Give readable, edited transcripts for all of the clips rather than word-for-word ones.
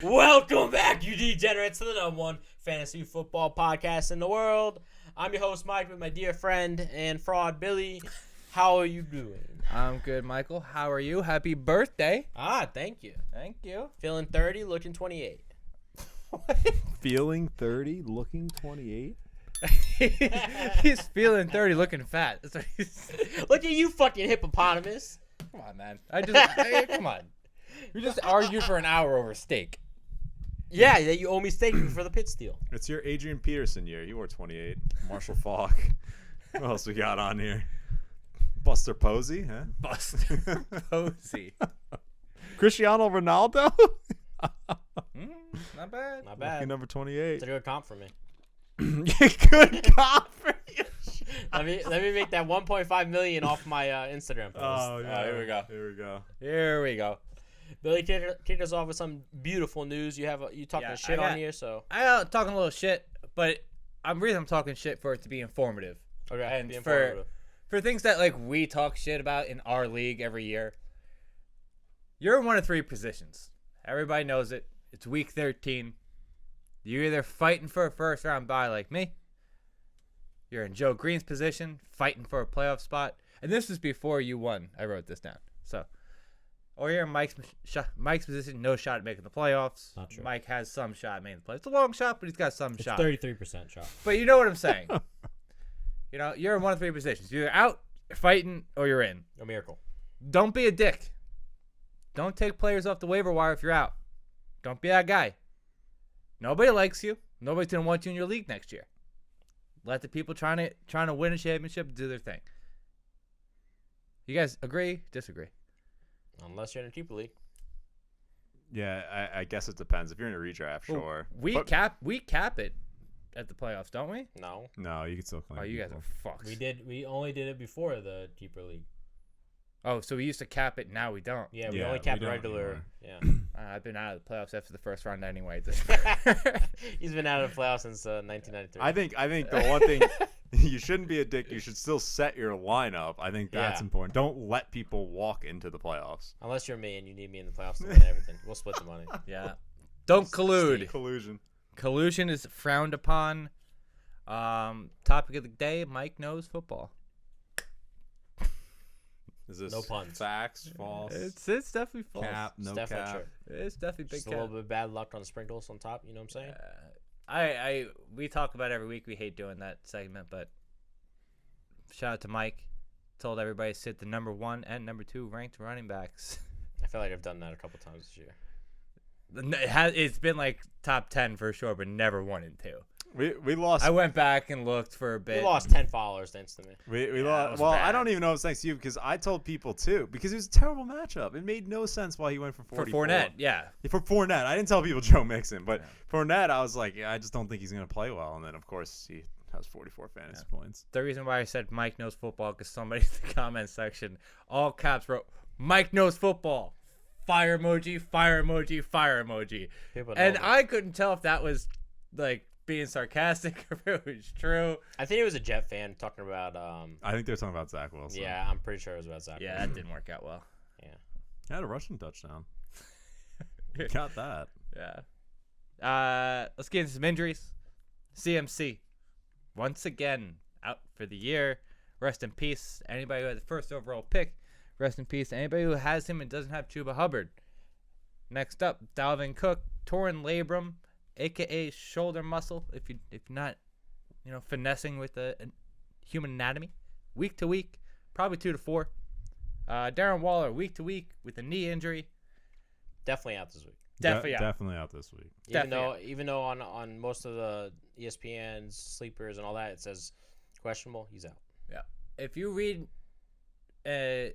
Welcome back, you Degenerates, to the #1 fantasy football podcast in the world. I'm your host, Mike, with my dear friend and fraud, Billy. How are you doing? I'm good, Michael. How are you? Happy birthday. Thank you. Thank you. Feeling 30, looking 28. Feeling 30, looking 28? He's feeling 30, looking fat. That's what Look at you, fucking hippopotamus. Come on, man. Come on. We just argued for an hour over steak. Yeah, that you owe me steak for the pit steal. It's your Adrian Peterson year. You were 28. Marshall Faulk. What else we got on here? Buster Posey, huh? Buster Posey. Cristiano Ronaldo? Not bad. Not bad. Lucky number 28. It's a good comp for me. Good comp for you. Let me make that 1.5 million off my Instagram post. Oh, yeah. Here we go. Here we go. Billy, kick us off with some beautiful news. You talking shit on here, so I'm talking a little shit, but I'm talking shit for it to be informative. okay. And for things that like we talk shit about in our league every year. You're in one of three positions. Everybody knows it. It's week 13. You're either fighting for a first round bye like me. You're in Joe Green's position, fighting for a playoff spot. And this is before you won. I wrote this down. So, or you're in Mike's position, no shot at making the playoffs. Not true. Mike has some shot at making the playoffs. It's a long shot, but he's got some shot. 33% shot. But you know what I'm saying. You're in one of three positions. You're either out, fighting, or you're in. A miracle. Don't be a dick. Don't take players off the waiver wire if you're out. Don't be that guy. Nobody likes you. Nobody's gonna want you in your league next year. Let the people trying to win a championship do their thing. You guys agree? Disagree? Unless you're in a keeper league. Yeah, I guess it depends. If you're in a redraft, sure. We cap it at the playoffs, don't we? No, you can still claim. Oh, you guys people. are fucks. We only did it before the keeper league. Oh, so we used to cap it. Now we don't. Yeah, we Yeah, only cap we don't regular. anymore. Yeah. I've been out of the playoffs after the first round anyway. He's been out of the playoffs since 1993. I think the one thing you shouldn't be a dick. You should still set your lineup. I think that's Yeah. important. Don't let people walk into the playoffs. Unless you're me and you need me in the playoffs to win everything. We'll split the money. Yeah. Don't collude. Collusion. Collusion is frowned upon. Topic of the day: Mike knows football. Is this No puns. facts, false? It's definitely false. Cap, no definitely cap. true. It's definitely big Just a cap. little bit of bad luck on the sprinkles on top. You know what I'm saying? We talk about it every week. We hate doing that segment, but shout out to Mike. Told everybody to sit the number 1 and number 2 ranked running backs. I feel like I've done that a couple times this year. It's been like top 10 for sure, but never 1 and 2. We lost. I went back and looked for a bit. We lost 10 followers thanks to me. We Yeah, lost. was Well, I bad. don't even know if it's thanks to you because I told people too because it was a terrible matchup. It made no sense why he went for 44. For Fournette, yeah. For Fournette, I didn't tell people Joe Mixon, but Yeah. Fournette, I was like, yeah, I just don't think he's gonna play well. And then of course he has 44 fantasy points. The reason why I said Mike knows football because somebody in the comment section, all caps wrote, Mike knows football. Fire emoji, fire emoji, fire emoji. People know And me. I couldn't tell if that was like being sarcastic or if it was true. I think it was a Jet fan talking about. I think they're talking about Zach Wilson. Yeah, I'm pretty sure it was about Zach. Yeah, that didn't work out well. Yeah. He had a rushing touchdown. Got that. Yeah. Let's get into some injuries. CMC, once again, out for the year. Rest in peace. Anybody who had the first overall pick, rest in peace. Anybody who has him and doesn't have Chuba Hubbard. Next up, Dalvin Cook, torn labrum, aka shoulder muscle. If you're not, finessing with a human anatomy, week to week, probably 2 to 4. Darren Waller, week to week with a knee injury. Definitely out this week. Definitely out. Definitely out this week. Even though on most of the ESPN's sleepers and all that it says questionable, he's out. Yeah. If you read a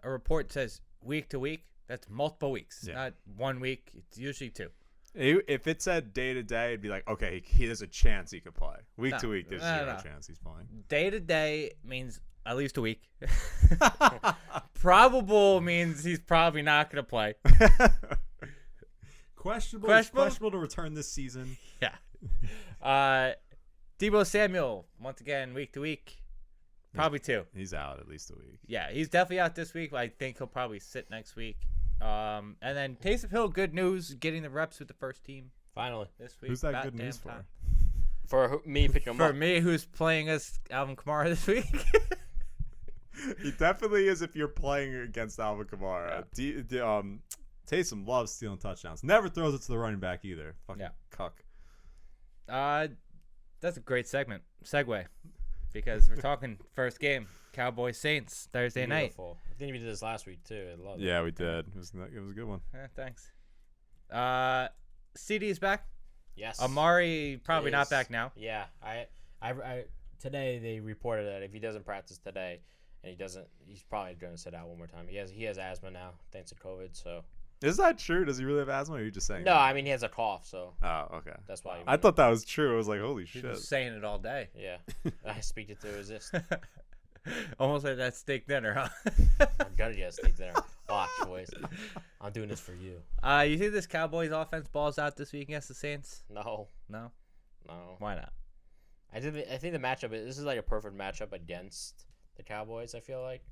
report that says week to week, that's multiple weeks. Yeah. Not 1 week. It's usually 2. If it said day to day, it'd be like, okay, there's a chance he could play. Week to week, there's zero chance he's playing. Day to day means at least a week. Probable means he's probably not going to play. Questionable to return this season. Yeah. Deebo Samuel, once again, week to week. Probably 2. He's out at least a week. Yeah, he's definitely out this week. But I think he'll probably sit next week. And then Taysom Hill, good news, getting the reps with the first team Finally. this week. Who's that About good damn news for? time. For me picking him For up. me, who's playing as Alvin Kamara this week? He definitely is if you're playing against Alvin Kamara. Taysom loves stealing touchdowns. Never throws it to the running back either. Fucking cuck. That's a great segue, because we're talking first game, Cowboys Saints Thursday night. Beautiful. I think we did this last week too. I love it. Yeah, we did. It was a good one. Thanks. CD's back. Yes. Amari probably It not is. back now. Yeah. I today they reported that if he doesn't practice today, and he's probably going to sit out one more time. He has asthma now thanks to COVID. So. Is that true? Does he really have asthma, or are you just saying No, that? I mean he has a cough, so Oh, okay. that's why. I thought that was true. I was like, holy He's shit. just saying it all day. Yeah. I speak it to exist. Almost like that steak dinner, huh? I'm gonna get a steak dinner. Watch, boys. I'm doing this for you. You think this Cowboys offense balls out this week against the Saints? No. No. No. Why not? I think the matchup. This is like a perfect matchup against the Cowboys. I feel like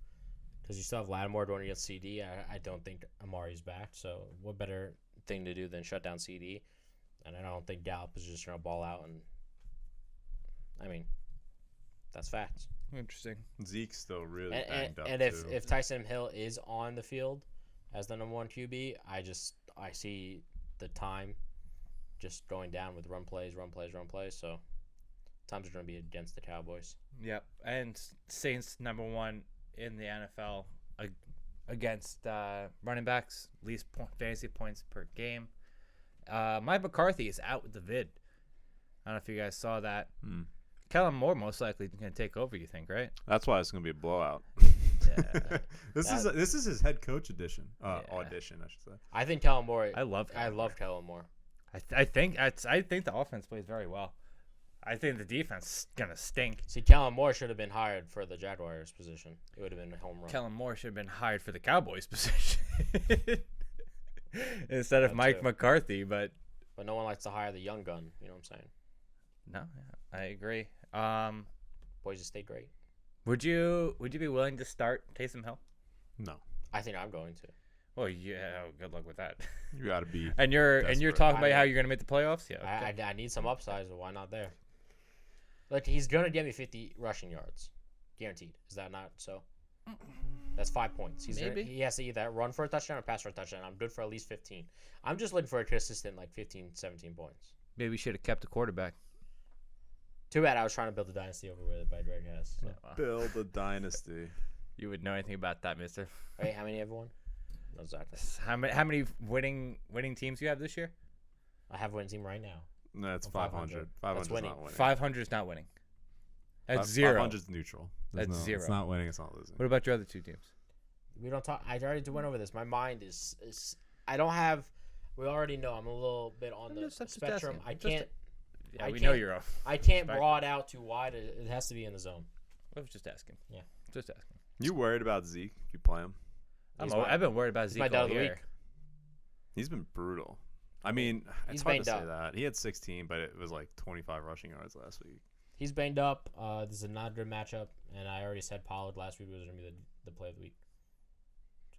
because you still have Lattimore going against CD. I don't think Amari's back. So what better thing to do than shut down CD? And I don't think Gallup is just gonna ball out. And I mean, that's facts. Interesting. Zeke's still really And, banged up and too. if Tyson Hill is on the field as the number one QB, I see the time just going down with run plays. So times are going to be against the Cowboys. Yep. And Saints number one in the NFL against running backs, least fantasy points per game. Mike McCarthy is out with the vid. I don't know if you guys saw that. Kellen Moore most likely going to take over, you think, right? That's why it's gonna be a blowout. Yeah. This is his head coach audition, I should say. I think Kellen Moore. I love Kellen Moore. I think the offense plays very well. I think the defense is going to stink. See, Kellen Moore should have been hired for the Jaguars position. It would have been a home run. Kellen Moore should have been hired for the Cowboys position instead of That Mike too. McCarthy, but no one likes to hire the young gun. You know what I'm saying? no, I agree. Boise State great. Would you be willing to start Taysom Hill? No, I think I'm going to. Well, yeah. Good luck with that. you gotta be. And you're desperate. talking about how you're gonna make the playoffs. Yeah. Okay. I need some upsides, but why not there? Like he's gonna get me 50 rushing yards, guaranteed. Is that not so? That's 5 points. Maybe. He has to either run for a touchdown or pass for a touchdown. I'm good for at least 15. I'm just looking for a consistent 15, 17 points. Maybe we should have kept a quarterback. Too bad I was trying to build a dynasty over where by Drake has. So. Build a dynasty. You would know anything about that, Mister. Wait, how many everyone? No, exactly. How many winning teams you have this year? I have a winning team right now. No, it's Well, 500. 500. 500 That's is winning. not winning. 500 is not winning. That's zero. 500 is neutral. That's zero. It's not winning. It's not losing. What about your other two teams? We don't talk. I already went over this. My mind is. I don't have. We already know I'm a little bit on the just spectrum. asking. I Just can't. Yeah, I we know can't- you're off. I can't Spec- broad out too wide. It has to be in the zone. I was just asking. Yeah. Just asking. You worried about Zeke if you play him? I've been worried about Zeke my all dad of the year. week. He's been brutal. I mean, He's it's hard to banged say up. that. He had 16, but it was like 25 rushing yards last week. He's banged up. This is a not good matchup, and I already said Pollard last week was going to be the play of the week.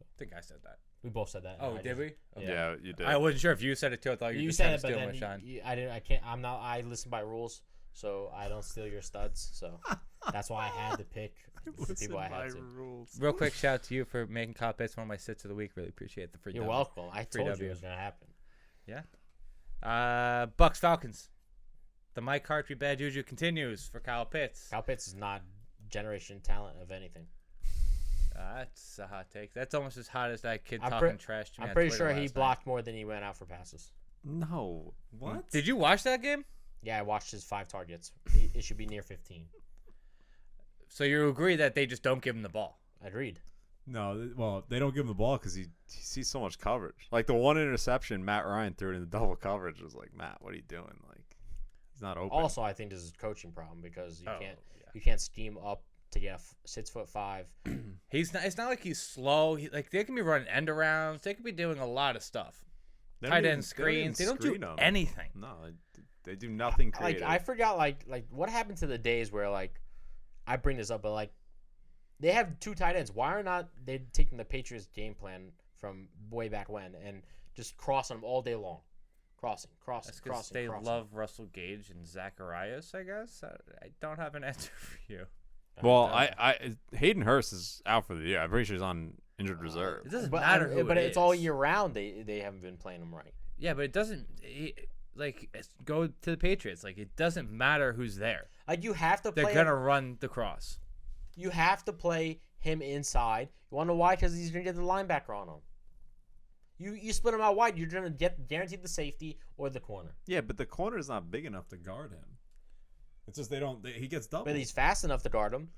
I think I said that. We both said that. Oh, and I did just- we? Yeah. Yeah, you did. I wasn't sure if you said it too. I thought you were You just said trying it, to but steal my then shine. I didn't. I can't. I'm not. I listen by rules, so I don't steal your studs. So that's why I had to pick the people I had to. rules. Real quick shout out to you for making Cop Bits one of my sits of the week. Really appreciate the free You're W. welcome. I Free told you W. it was going to happen. Bucks Falcons. The Mike Hartree bad juju continues for Kyle Pitts. Kyle Pitts is not generation talent of anything. That's a hot take. That's almost as hot as that kid I'm talking pre- trash to me. I'm on pretty Twitter sure he last night. blocked more than he went out for passes. No. What? Did you watch that game? Yeah, I watched his 5 targets. It should be near 15. So you agree that they just don't give him the ball? Agreed. No, well, they don't give him the ball because he sees so much coverage. Like the one interception, Matt Ryan threw it in the double coverage. It was like, Matt, what are you doing? Like, he's not open. Also, I think this is a coaching problem because Oh, you can't scheme up to get a 6'5". He's not. It's not like he's slow. Like they can be running end arounds. They could be doing a lot of stuff. They don't Tight even- end screens. They don't do screen 'em. anything. No, they do nothing creative. Like I forgot like what happened to the days where like I bring this up, but like they have 2 tight ends. Why are not they taking the Patriots game plan from way back when, and just crossing them all day long. Crossing. That's because they love Russell Gage and Zacharias, I guess. I don't have an answer for you. Well, Hayden Hurst is out for the year. I'm pretty sure he's on injured reserve. It doesn't matter who but it it's is. all year round. They haven't been playing him right. Yeah, but it doesn't. Go to the Patriots. Like, it doesn't matter who's there. Like, you have to play. They're gonna run the cross. You have to play him inside. You want to know why? Because he's gonna get the linebacker on him. You split him out wide. You're gonna get guaranteed the safety or the corner. Yeah, but the corner is not big enough to guard him. It's just he gets doubled. But he's fast enough to guard him.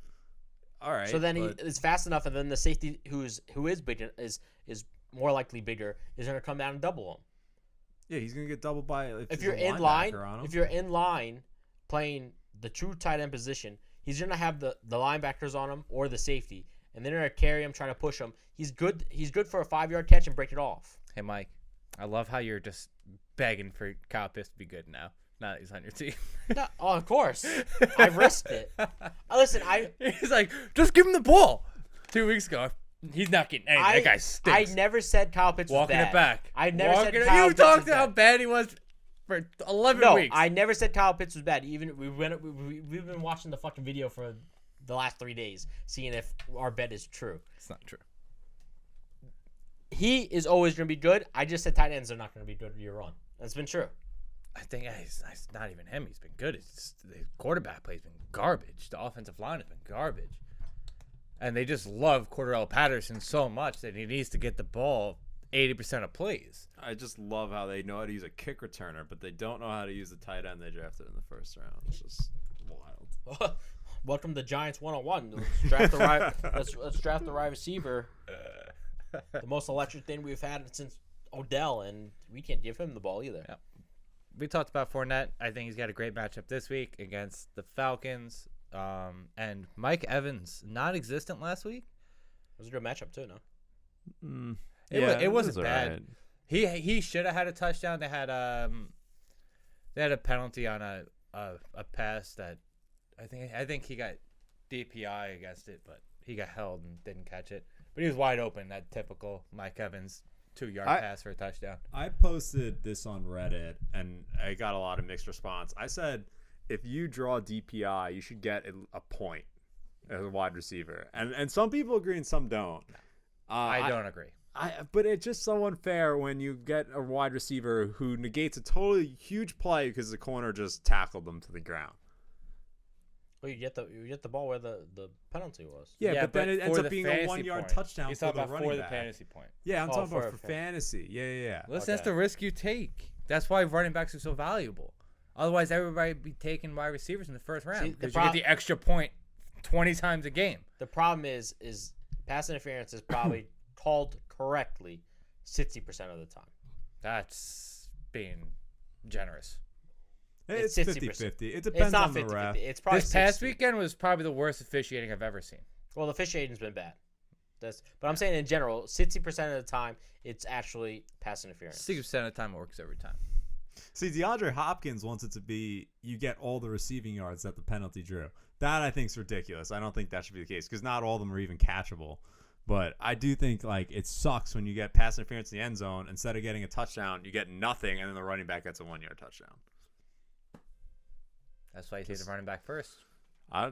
All right. So then he is fast enough, and then the safety who is bigger is more likely bigger is gonna come down and double him. Yeah, he's gonna get doubled by if you're in line. If you're in line playing the true tight end position, he's gonna have the linebackers on him or the safety, and they're gonna carry him, trying to push him. He's good. He's good for a 5-yard catch and break it off. Hey, Mike, I love how you're just begging for Kyle Pitts to be good now. Now that he's on your team. No, oh, of course, I risked it. Listen, he's like, just give him the ball. 2 weeks ago, he's not getting anything. That guy stinks. I never said Kyle Pitts was bad. Walking it back. I never said Kyle Pitts was bad. You talked about how bad he was for 11 weeks. No, I never said Kyle Pitts was bad. Even we've been watching the fucking video for the last 3 days, seeing if our bet is true. It's not true. He is always going to be good. I just said tight ends are not going to be good year on. That's been true. I think it's not even him. He's been good. It's just the quarterback play has been garbage. The offensive line has been garbage. And they just love Cordarrelle Patterson so much that he needs to get the ball 80% of plays. I just love how they know how to use a kick returner, but they don't know how to use the tight end they drafted in the first round. It's just wild. Welcome to Giants 101. Let's draft the right. let's draft the right receiver. The most electric thing we've had since Odell, and we can't give him the ball either. Yeah. We talked about Fournette. I think he's got a great matchup this week against the Falcons. And Mike Evans, non-existent last week. It was a good matchup too, no? It wasn't was bad. Right. He should have had a touchdown. They had a penalty on a pass that I think he got DPI against it, but he got held and didn't catch it. But he was wide open. That typical Mike Evans 2-yard pass for a touchdown. I posted this on Reddit, and I got a lot of mixed response. I said, if you draw DPI, you should get a point as a wide receiver. And some people agree and some don't. I don't agree. But it's just so unfair when you get a wide receiver who negates a totally huge play because the corner just tackled them to the ground. Well, you get the ball where the penalty was. Yeah, but then it ends for up the being a fantasy 1-yard point. touchdown He's for talking the about running for the back. fantasy point. Yeah, I'm talking about for for fantasy. Yeah. Listen, that's the risk you take. That's why running backs are so valuable. Otherwise, everybody would be taking wide receivers in the first round because you get the extra point 20 times a game. The problem is pass interference is probably called correctly 60% of the time. That's being generous. It's 50-50. It It's depends not on the 50-50. ref. It's probably This past 60. weekend was probably the worst officiating I've ever seen. Well, the officiating's been bad. But I'm saying in general, 60% of the time, it's actually pass interference. 60% of the time it works every time. See, DeAndre Hopkins wants it to be you get all the receiving yards that the penalty drew. That I think is ridiculous. I don't think that should be the case because not all of them are even catchable. But I do think it sucks when you get pass interference in the end zone. Instead of getting a touchdown, you get nothing, and then the running back gets a 1-yard touchdown. That's why you take the running back first.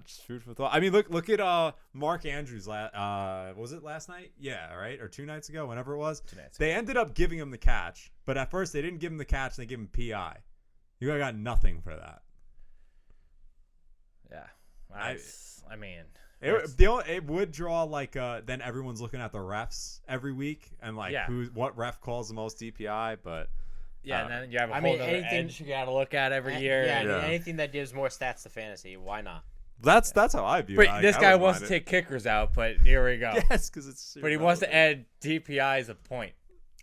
Just food for thought. I mean, look at Mark Andrews. Was it last night? Yeah, right, or 2 nights ago, whenever it was. 2 nights They ended up giving him the catch, but at first they didn't give him the catch. They gave him PI. You got nothing for that. Yeah, I mean, it would draw then everyone's looking at the refs every week and what ref calls the most DPI, but. Yeah, and then you have a whole other edge you got to look at every year. Yeah, anything that gives more stats to fantasy, why not? That's how I view it. But this guy wants to take kickers out, but here we go. Yes, because it's. But he wants to add DPI as a point.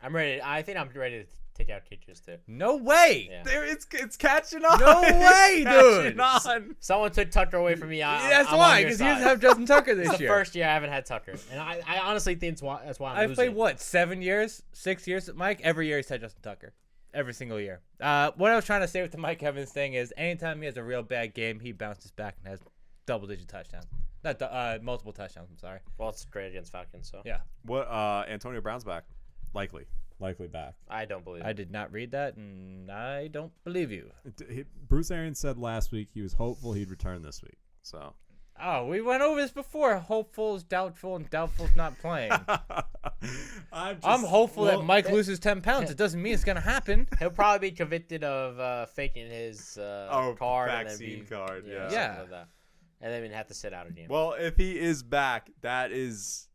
I'm ready. I think I'm ready to take out kickers too. No way. Yeah. It's catching on. No way, dude. On. Someone took Tucker away from me. That's why, because he doesn't have Justin Tucker this it's year. The first year I haven't had Tucker, and I honestly think that's why I'm I've losing. played 7 years, 6 years, Mike. Every year he's had Justin Tucker. Every single year. What I was trying to say with the Mike Evans thing is anytime he has a real bad game, he bounces back and has double-digit touchdowns. Not multiple touchdowns, I'm sorry. Well, it's great against Falcons, so. Yeah. What, Antonio Brown's back. likely back. I don't believe I it. did not read that, and I don't believe you. Bruce Arians said last week he was hopeful he'd return this week. So Oh, we went over this before. Hopeful is doubtful, and doubtful is not playing. I'm hopeful that Mike loses 10 pounds. It doesn't mean it's going to happen. He'll probably be convicted of faking his card. vaccine and then card. Yeah. something like that. And then have to sit out a game. Well, if he is back, that has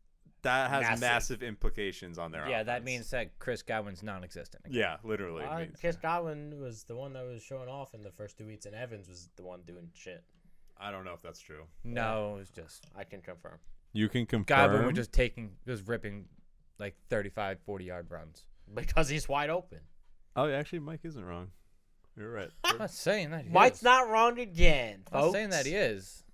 massive implications on their Yeah, that offense. means that Chris Godwin's non-existent. Yeah, literally. it means- Chris Godwin was the one that was showing off in the first 2 weeks, and Evans was the one doing shit. I don't know if that's true. No, it was just I can confirm. You can confirm. Godwin was ripping like 35, 40-yard runs. Because he's wide open. Oh, actually, Mike isn't wrong. You're right. I'm not saying that he Mike's is. not wrong again, I'm folks. not saying that he is.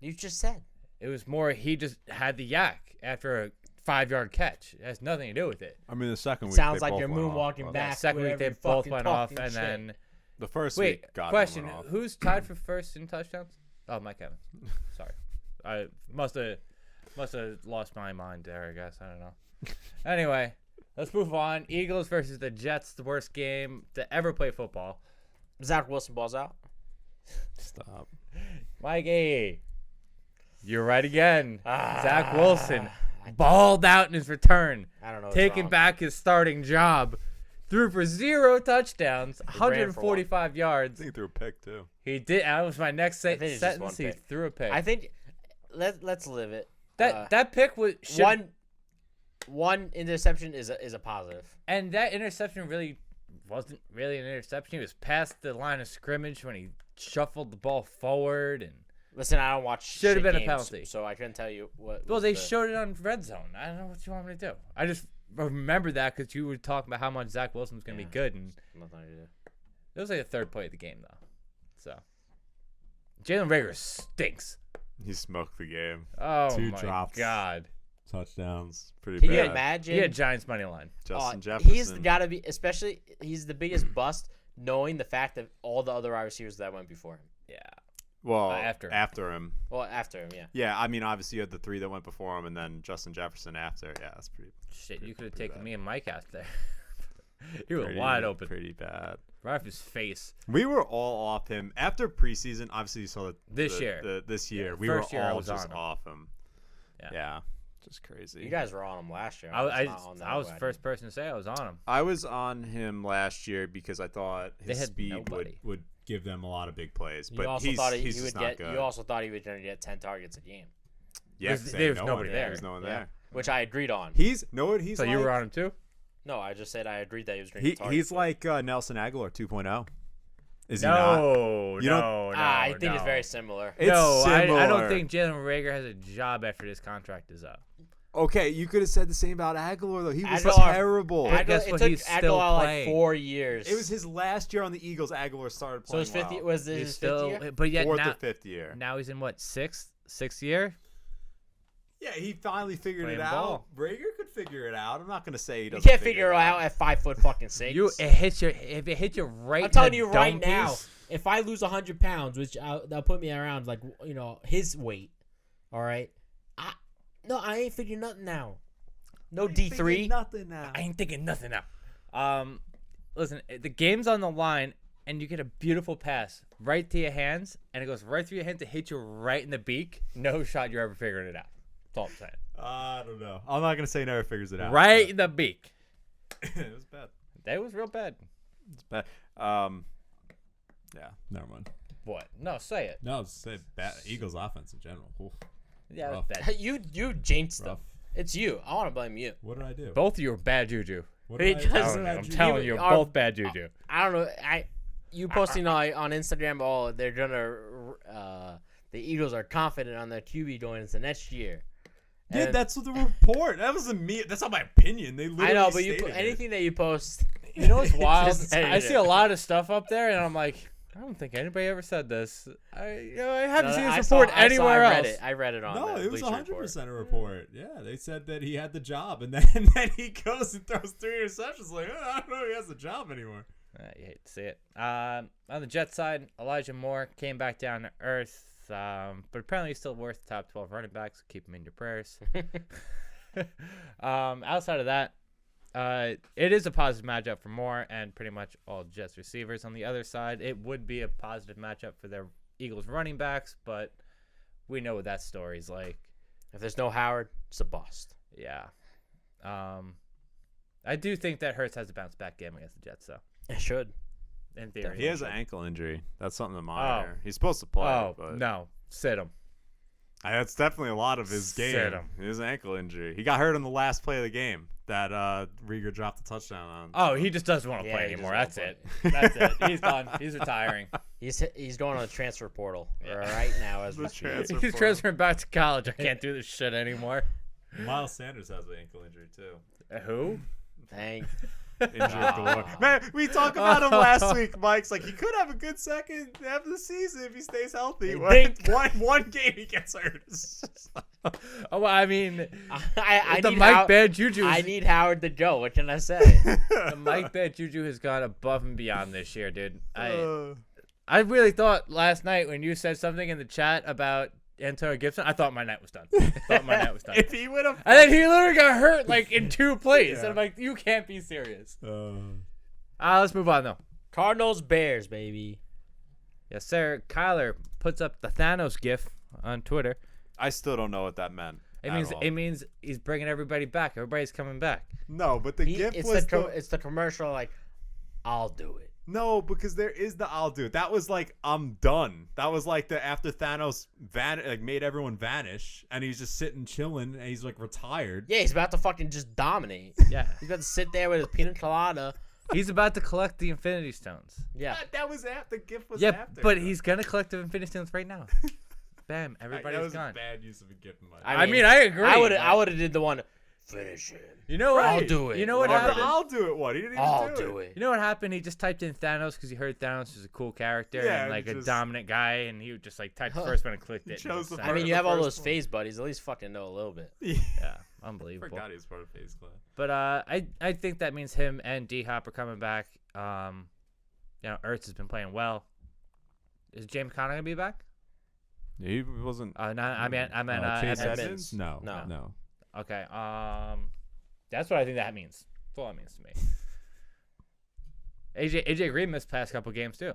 You just said. It was more he just had the yak after a 5-yard catch. It has nothing to do with it. I mean, the second week Sounds they like both you're went off, moonwalking but back. Second week wherever they you're both fucking went off, talking and shit. then The first wait. week, Godwin Question: went off. Who's tied for first in touchdowns? Oh, Mike Evans. Sorry, I must have lost my mind there. I guess I don't know. Anyway, let's move on. Eagles versus the Jets, the worst game to ever play football. Zach Wilson balls out. Stop. Mikey, you're right again. Zach Ah, Wilson balled out in his return, I don't know. what's taking wrong. back his starting job. Threw for 0 touchdowns, He ran for 145 I yards. think he threw a pick too. He did. That was my next I think it's just one sentence. He pick. threw a pick. I think let's live it. that pick was One interception is a positive. and that interception really wasn't really an interception. He was past the line of scrimmage when he shuffled the ball forward, and Listen, I don't watch. Should have shit been a games, penalty. so I couldn't tell you what. well, was they the- showed it on red zone. I don't know what you want me to do. I just remember that because you were talking about how much Zach Wilson was going to be good, and Nothing to do. it was like the third play of the game though. So Jalen Rager stinks. He smoked the game. Oh 2 my drops. God. Touchdowns. Pretty Can bad. you He imagine? had Giants money line. Justin Jefferson. He's got to be, especially he's the biggest bust, knowing the fact that all the other wide receivers that went before him. Yeah. well, after him. Well, after him, yeah. Yeah, I mean, obviously you had the 3 that went before him, and then Justin Jefferson after. Yeah, that's pretty. Shit, you could have pretty taken bad. me and Mike out there. You were pretty- wide open. Pretty bad. Right off his face. We were all off him after preseason. Obviously, you saw This year. This year, Yeah, we were first year I all was just on him. off him. Yeah. Just crazy. You guys were on him last year. I was was the first person to say I was on him. I was on him last year because I thought They his had speed nobody. would give them a lot of big plays. You But also he's, thought he he's would just get. not good. You also thought he was going to get 10 targets a game, yeah, There's- 'cause there was no nobody one there. There's no one Yeah. there. which I agreed on. He's know what he's So like. you were on him too? No, I just said I agreed that he was going to get targets. He's like Nelson Aguilar 2.0. Is he No, You no, no. I think no. it's very similar. It's no, I don't similar. think Jalen Rager has a job after this contract is up. not? Okay, you could have said the same about Aguilar though. He was Aguilar- terrible. But guess it what? took He's still Aguilar like playing. 4 years. It was his last year on the Eagles. Aguilar started So playing his fifth well. year was this He's his still, fifth year? but yet 4th now, or 5th year. now he's in what sixth year? Yeah, he finally figured Playing it out. ball. Rager could figure it out. I'm not gonna say he You doesn't. can't figure it out at 5'6". If it hit you right. I'm telling in the you right dome now, piece, if I lose 100 pounds, which that'll put me around like his weight, all right. I ain't figuring nothing now. No D3. Nothing now. I ain't thinking nothing now. Listen, the game's on the line, and you get a beautiful pass right to your hands, and it goes right through your hand to hit you right in the beak. No shot you're ever figuring it out. That's all I'm saying. I don't know. I'm not gonna say he never figures it out. Right in the beak. it was bad. That was real bad. It's bad. Yeah. Never mind. What? No, say it. No, say bad. Eagles offense in general. Oof. Yeah, Rough. that's bad. You jinxed them. Rough. It's you. I want to blame you. What did I do? Both of you are bad juju. What did Because- what did I I'm do? telling you, are- both bad juju. I don't know. You posting on Instagram? Oh, they're gonna. The Eagles are confident on their QB going into next year. Yeah, And- that's what the report. That wasn't me. That's not my opinion. They literally I know, but you stated put it. anything that you post. You know what's wild? Just I see a edited. lot of stuff up there, and I'm like, I don't think anybody ever said this. I haven't No, seen I this saw- report I anywhere read else. it. I read it on. No, the it was Bleacher 100% Report. a report. Yeah, they said that he had the job, and then he goes and throws 3 interceptions. Like, I don't know if he has the job anymore. You hate to see it. On the Jets side, Elijah Moore came back down to earth, but apparently he's still worth top 12 running backs. Keep him in your prayers. Outside of that, it is a positive matchup for Moore and pretty much all Jets receivers. On the other side, it would be a positive matchup for their Eagles running backs, but we know what that story's like. If there's no Howard, it's a bust. Yeah. I do think that Hurts has a bounce back game against the Jets, though. It should. In theory. He has an ankle injury. That's something to monitor. He's supposed to play. Oh, but no. Sit him. That's definitely a lot of his game. Sit him. His ankle injury. He got hurt on the last play of the game that Rieger dropped the touchdown on. Oh, he just doesn't want to Yeah, play he anymore. doesn't That's wanna it. That's it. He's done. He's retiring. He's going on the transfer portal right now as we The speak. transfer He's portal. transferring back to college. I can't do this shit anymore. Miles Sanders has an ankle injury too. Who? Dang. Injury galore. Man, we talked about him last week. Mike's like he could have a good second half of the season if he stays healthy. Dink. One game he gets hurt. Oh, well, I mean, I the need Mike Bad Juju. I need Howard to go. What can I say? The Mike Bad Juju has gone above and beyond this year, dude. I really thought last night when you said something in the chat about Antonio Gibson, I thought my night was done. If he would have, And then he literally got hurt like in 2 plays. Yeah. And I'm like, you can't be serious. Let's move on though. Cardinals Bears, baby. Yes, sir. Kyler puts up the Thanos gif on Twitter. I still don't know what that meant. It means he's bringing everybody back. Everybody's coming back. No, but the gift It's was it's the commercial like, I'll do it. no, because there is the I'll do it. That was like I'm done. That was like the after Thanos made everyone vanish, and he's just sitting chilling, and he's like retired. Yeah, he's about to fucking just dominate. Yeah. He's about to sit there with his pina colada. He's about to collect the Infinity Stones. Yeah. That was after the gift was Yeah, after. but he's going to collect the Infinity Stones right now. Bam. that Everybody's was gone. a bad use of a gift. In my I mean, I agree. I would have did the one. Finish him. You know what? I'll do it. You know what Well, happened? I'll do it. What he didn't even I'll do do it. it. You know what happened? He just typed in Thanos because he heard Thanos was a cool character Yeah, and like a just- dominant guy, and he just like typed the first one and clicked it. chose the and it was I mean, the you have all first those one. phase buddies. At least fucking know a little bit. Yeah, yeah, I unbelievable. forgot he was part of FaZe Clan. But I think that means him and D Hop are coming back. Ertz has been playing well. Is James Conner gonna be back? He wasn't. No, I meant Chase Edmonds. Edmonds? No. No. Okay. That's what I think that means. That's all that means to me. AJ Green missed past couple games too.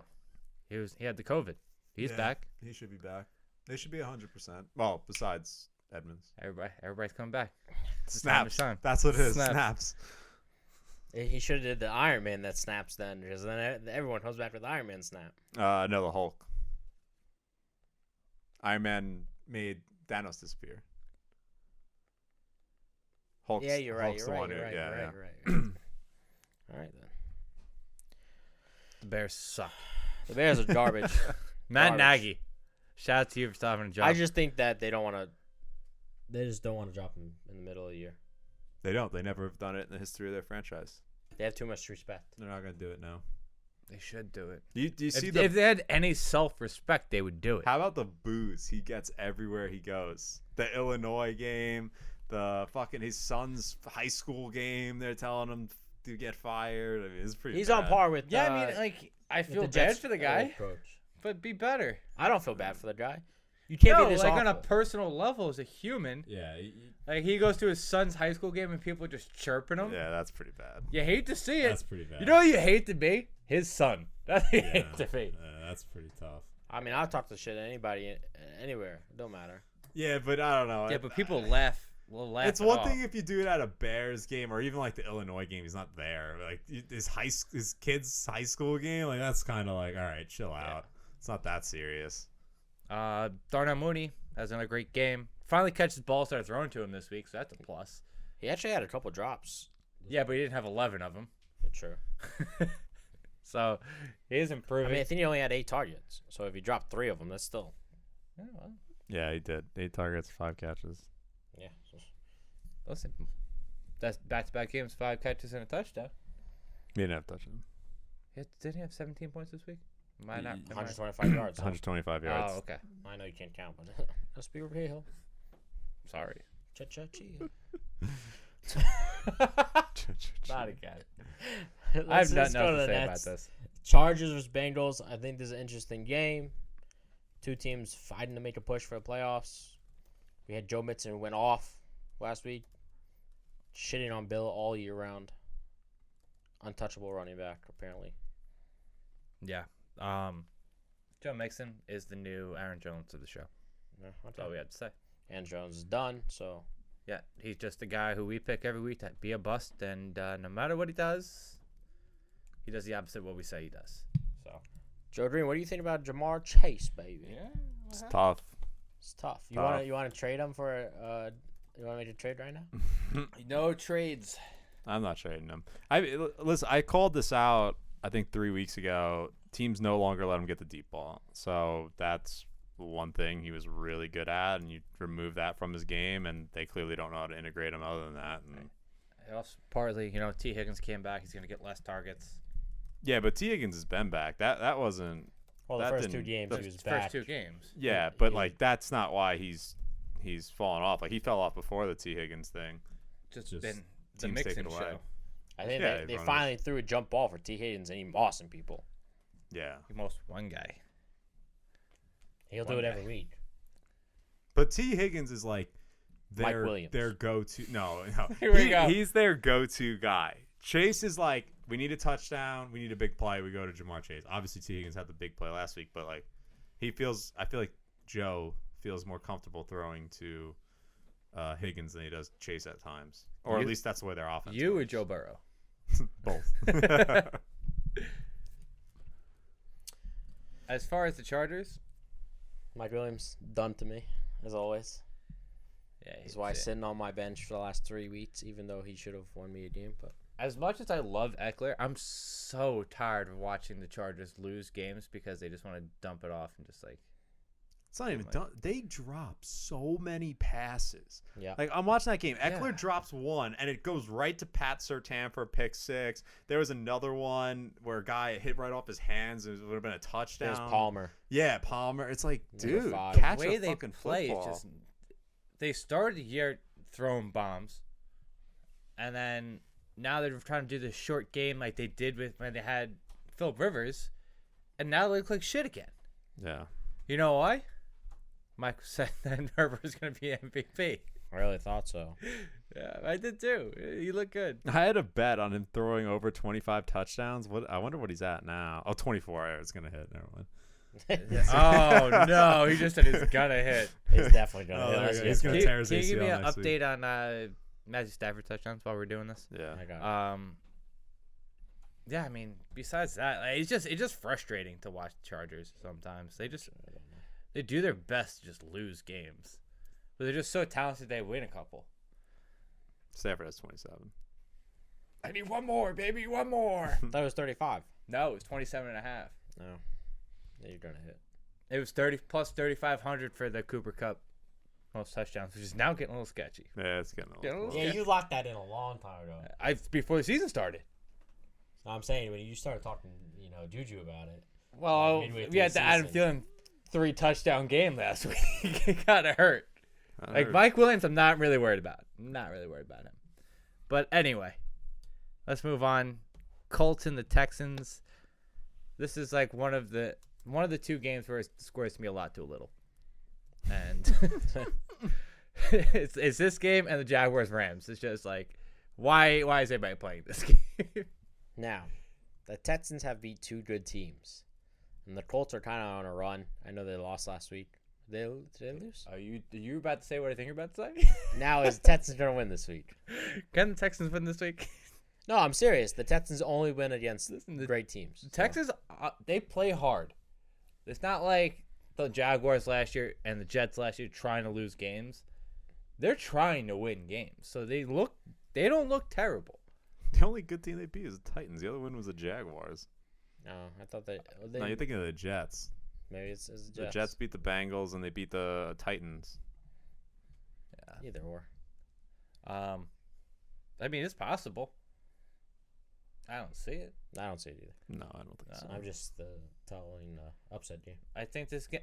He had the COVID. He's back. He should be back. They should be 100%. Well, besides Edmonds. Everybody's coming back. Snaps. time. That's what it is. Snaps. Snaps. He should have did the Iron Man that snaps then, because then everyone comes back with the Iron Man snap. No, the Hulk. Iron Man made Thanos disappear. Hulk's, Yeah, you're right. Hulk's You're the right. one You're who- right. yeah, You're yeah. right. You're right. All right then. The Bears suck. The Bears are garbage. Matt Garbage. Nagy. Shout out to you for still having a job. I just think that they don't want to. They just don't want to drop him in the middle of the year. They don't. They never have done it in the history of their franchise. They have too much respect. They're not going to do it now. They should do it. Do you see If they had any self-respect, they would do it. How about the booze he gets everywhere he goes? The Illinois game, the fucking his son's high school game. They're telling him to get fired. I mean, it's pretty. He's bad. on par with. Yeah, I mean, like, I with feel the bad Jets for the guy, coach. but be better. I don't feel bad for the guy. You can't No, be this like awful. on a personal level, as a human, Yeah. like he goes to his son's high school game and people just chirping him. Yeah, that's pretty bad. You hate to see it. That's pretty bad. You know what you hate to be? His son. That's what you hate to be. That's pretty tough. I mean, I'll talk to shit to anybody, anywhere. It don't matter. Yeah, but I don't know. Yeah, but people laugh. Will laugh. It's it one off. thing if you do it at a Bears game or even like the Illinois game. He's not there. Like his kid's high school game. Like that's kind of like, all right, chill out. It's not that serious. Darnold Mooney has another great game. Finally catches ball, started throwing to him this week, so that's a plus. He actually had a couple drops. Yeah, but he didn't have 11 of them. True. So he is I improving. mean, I think he only had 8 targets. So if he dropped 3 of them, that's still. Yeah, well, Yeah, he did. 8 targets, 5 catches. Yeah. listen, that's back-to-back games, 5 catches and a touchdown. He didn't have to touch him. Didn't he have 17 points this week? Am I not? 125 yards. 125 yards. Oh, okay. I know you can't count, but let's be real. Sorry. Cha-cha-chia. Not again. Let's I have just nothing go else to the say next. about this. Chargers versus Bengals. I think this is an interesting game. 2 teams fighting to make a push for the playoffs. We had Joe Mixon who went off last week, shitting on Bill all year round. untouchable running back, apparently. Yeah. Joe Mixon is the new Aaron Jones of the show. Yeah, That's all we have to say. And Jones is done, so. Yeah, he's just a guy who we pick every week to be a bust, and no matter what he does the opposite of what we say he does. So, Joe Green, what do you think about Jamar Chase, baby? yeah, It's tough. It's tough. You Tough. want to trade him for you want to make a trade right now? no trades. I'm not trading him. Listen, I called this out, I think 3 weeks ago. Teams no longer let him get the deep ball. So that's one thing he was really good at, and you remove that from his game, and they clearly don't know how to integrate him other than that. And Also, partly, T. Higgins came back. He's going to get less targets. yeah, but T. Higgins has been back. That wasn't. Well, the That first two didn't- games the he was First back. 2 games. Yeah, but like that's not why he's fallen off. Like he fell off before the T. Higgins thing. Just Just been the teams take Mixon it away. show. I think Yeah, they runners. finally threw a jump ball for T. Higgins, and he mossed some people. Yeah, He most one guy. He'll One do it guy. every week. but T. Higgins is like Mike Williams. their go-to. No, Here we go. He's their go-to guy. Chase is like, we need a touchdown, we need a big play, we go to Jamar Chase. Obviously, T. Higgins had the big play last week, but like I feel like Joe feels more comfortable throwing to Higgins than he does Chase at times, or at You- least that's the way their offense. You or works. Joe Burrow? Both. As far as the Chargers, Mike Williams, done to me, as always. yeah, That's why he's sitting on my bench for the last 3 weeks, even though he should have won me a game. But As much as I love Eckler, I'm so tired of watching the Chargers lose games because they just want to dump it off and just like. It's not even done. They drop so many passes. yeah, Like I'm watching that game. Eckler Yeah. drops one, and it goes right to Pat Surtain for a pick 6. There was another one where a guy hit right off his hands. It would have been a touchdown. there's Palmer. Yeah, Palmer. It's like, Number dude, 5. catch The way a they fucking play, football. just they started the year throwing bombs, and then now they're trying to do this short game like they did with when they had Phillip Rivers, and now they look like shit again. Yeah. You know why? Mike said that Herbert was going to be MVP. I really thought so. Yeah, I did too. He looked good. I had a bet on him throwing over 25 touchdowns. I wonder what he's at now. Oh, 24. It's gonna hit. Never mind. Oh no, he just said he's gonna hit. He's definitely Oh, gonna there hit. you go. Yes, He's gonna yes. tear his Can you give me ACL an next week. update on Matthew Stafford touchdowns while we're doing this? Yeah. I got it. Yeah, I mean, besides that, like, it's just frustrating to watch the Chargers sometimes. They do their best to just lose games, but they're just so talented they win a couple. Stafford has 27. I need one more, baby, one more. I thought it was 35. No, it was 27 and a half. No, yeah, you're gonna hit. It was 30 plus 3,500 for the Cooper Cup most touchdowns, which is now getting a little sketchy. Yeah, it's getting Getting a old. little Yeah, you locked that in a long time ago. Before the season started. So I'm saying when you started talking, juju about it. Well, midway through we had the the Adam season. Thielen 3 touchdown game last week. It kind of hurt. I Like heard- Mike Williams, I'm not really worried about. I'm not really worried about him. But anyway, let's move on. Colts and the Texans. This is like one of the 2 games where it squares me a lot to a little. And it's this game and the Jaguars Rams. It's just like why is everybody playing this game? Now, the Texans have beat 2 good teams, and the Colts are kind of on a run. I know they lost last week. Did they lose? Are you about to say what I think you're about to say? Now is the Texans gonna win this week? Can the Texans win this week? No, I'm serious. The Texans only win against the great teams. The Texans, they play hard. It's not like the Jaguars last year and the Jets last year trying to lose games. They're trying to win games, so they don't look terrible. The only good team they beat is the Titans. The other one was the Jaguars. No, I thought they. No, you're thinking of the Jets. Maybe it's the Jets. The Jets beat the Bengals and they beat the Titans. Yeah. Either or. I mean, it's possible. I don't see it. I don't see it either. No, I don't think so. I'm just telling upset game.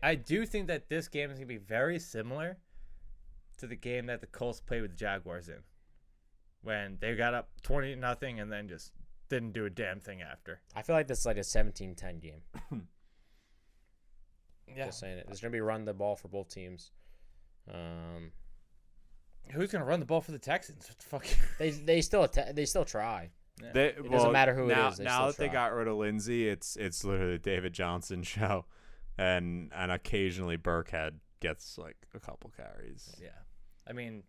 I do think that this game is gonna be very similar to the game that the Colts played with the Jaguars in, when they got up 20-0 and then just didn't do a damn thing after. I feel like this is like a 17-10 game. Yeah. Just saying it. There's gonna be run the ball for both teams. Who's gonna run the ball for the Texans? What the fuck? They still try. It doesn't matter who now, it is. Now that they got rid of Lindsey, it's literally the David Johnson show, and occasionally Burkhead gets like a couple carries. Yeah, I mean,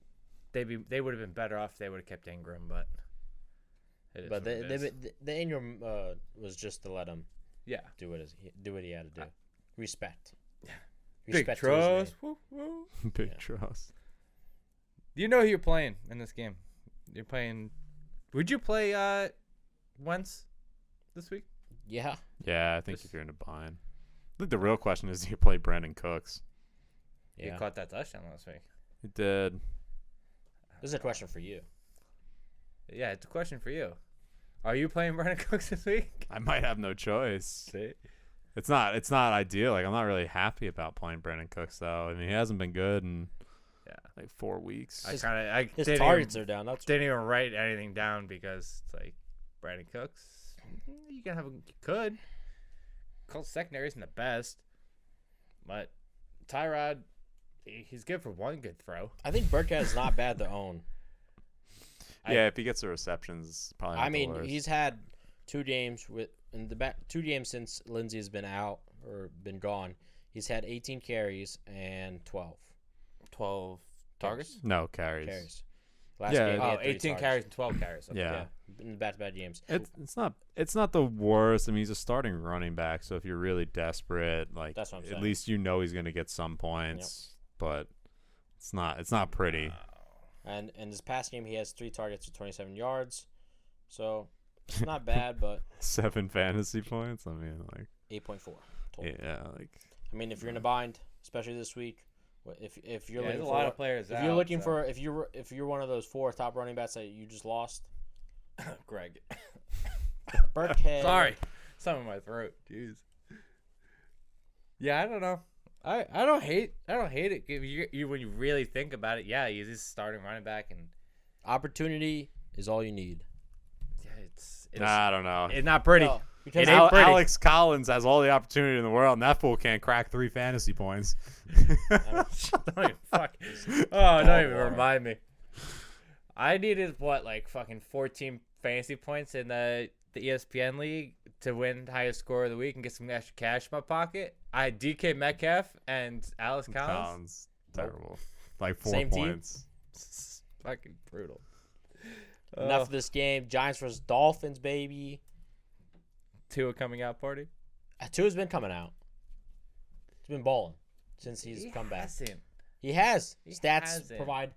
they would have been better off if they would have kept Ingram, but. The Ingram was just to let him do what he had to do. Respect. Yeah. Respect Big to his trust. name. Woo, woo. Big trust. You know who you're playing in this game. You're playing. Would you play Wentz this week? Yeah. Yeah, I think if you're in a bind. I think the real question is, do you play Brandon Cooks? He caught that touchdown last week. He did. This is a question for you. Yeah, it's a question for you. Are you playing Brandon Cooks this week? I might have no choice. See? It's not ideal. Like, I'm not really happy about playing Brandon Cooks though. I mean, he hasn't been good in like 4 weeks. His didn't targets are down. didn't even write anything down because it's like Brandon Cooks. You could. Colts secondary isn't the best, but Tyrod, he's good for one good throw. I think Burkhead is not bad to own. Yeah, if he gets the receptions, probably. I mean, he's had 2 games two games since Lindsey has been out or been gone. He's had 18 carries and 12 targets. No carries. Last Yeah. game, he had 3 18 targets. carries and 12 carries. Okay. Yeah. In the back-to-back games. It's not the worst. I mean, he's a starting running back, so if you're really desperate, like, That's what I'm saying. at least you know he's going to get some points. But it's not pretty. And in his past game, he has 3 targets for 27 yards. So it's not bad, but 7 fantasy points. I mean, like 8.4 total. yeah, like I mean, if you're in a bind, especially this week, if you're looking there's a for lot of players. if you're looking for if you're one of those 4 top running backs that you just lost, Greg. Burkhead. Sorry, something in my throat. Jeez. Yeah, I don't know. I don't hate it if you when you really think about it. Yeah, he's just starting running back, and Opportunity is all you need. yeah, it's I don't know. it's not pretty. No, because It ain't pretty. Alex Collins has all the opportunity in the world, and that fool can't crack 3 fantasy points. Don't even don't even remind me. I needed like fucking 14 fantasy points in the ESPN league to win highest score of the week and get some extra cash in my pocket. I had DK Metcalf and Alex Collins. Terrible. Like 4 Same team? points. It's fucking brutal. Enough of this game. Giants versus Dolphins, baby. Tua coming out party. Tua's been coming out. He's been balling since he's come back. Hasn't. He has. He Stats hasn't. provide.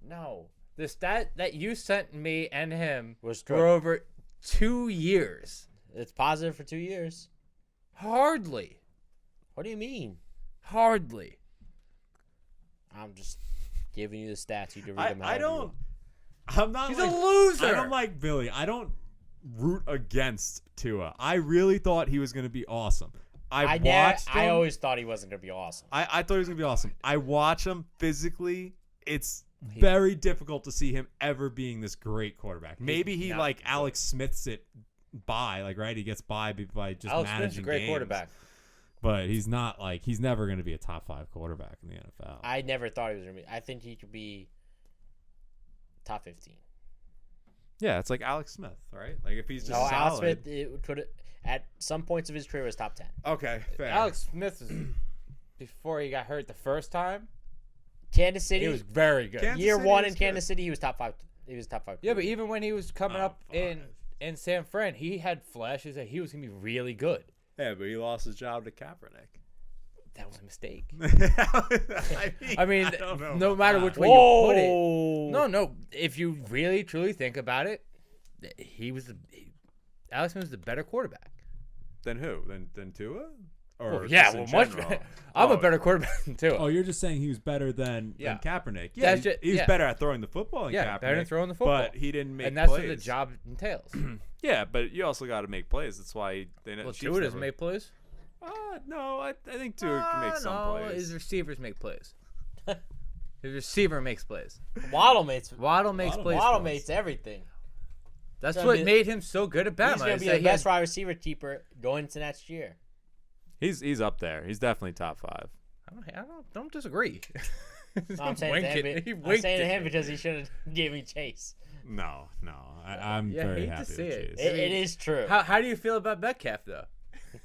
No. The stat that you sent me and him Was for good. over 2 years. It's positive for 2 years. Hardly. What do you mean? Hardly. I'm just giving you the stats. You can read them. I however you don't. want. I'm not. He's like, a loser. I don't like Billy. I don't root against Tua. I really thought he was going to be awesome. I watched him. I always thought he wasn't gonna be awesome. I thought he was going to be awesome. I watch him physically. It's very difficult to see him ever being this great quarterback. Maybe he like Alex Smiths it by, like, right? He gets by just Alex managing Smith's a great games. quarterback. But he's not like he's never going to be a top 5 quarterback in the NFL. I never thought he was gonna be. I think he could be top 15. Yeah, it's like Alex Smith, right? Like if he's just No, solid. Alex Smith could at some points of his career was top 10. Okay, fair. Alex Smith was before he got hurt the first time. Kansas City, He was very good. Kansas year City 1 was in Kansas good. City, he was top 5. He was top 5. Yeah, but even when he was coming up in 5. San Fran, he had flashes that he was gonna be really good. Yeah, but he lost his job to Kaepernick. That was a mistake. I mean, don't know no about matter that. which way you put it. Whoa! No. If you really truly think about it, Alex Smith was the better quarterback. Then who? Then Tua? Or Well, just yeah, in well, much general? better. I'm a better quarterback than Tua. Oh, you're just saying he was better than Yeah. Kaepernick. Yeah, That's just- he was yeah. better at throwing the football than Yeah, Kaepernick. better than throwing the football. But he didn't make and that's plays. what the job entails. Yeah, but you also got to make plays. That's why they Well, Chiefs Tua doesn't never- make plays. No, I think Tua can make some No, plays. his receivers make plays. His receiver makes plays. Waddle makes plays. Waddle for makes us. everything. That's gonna what be- made him so good at Bama. He's gonna is be that the he best had- wide receiver keeper going into next year. He's up there. He's definitely top 5. I don't disagree. No, I'm saying to him, because he should have gave me Chase. No. I'm very happy with Chase. It is true. How do you feel about Metcalf though?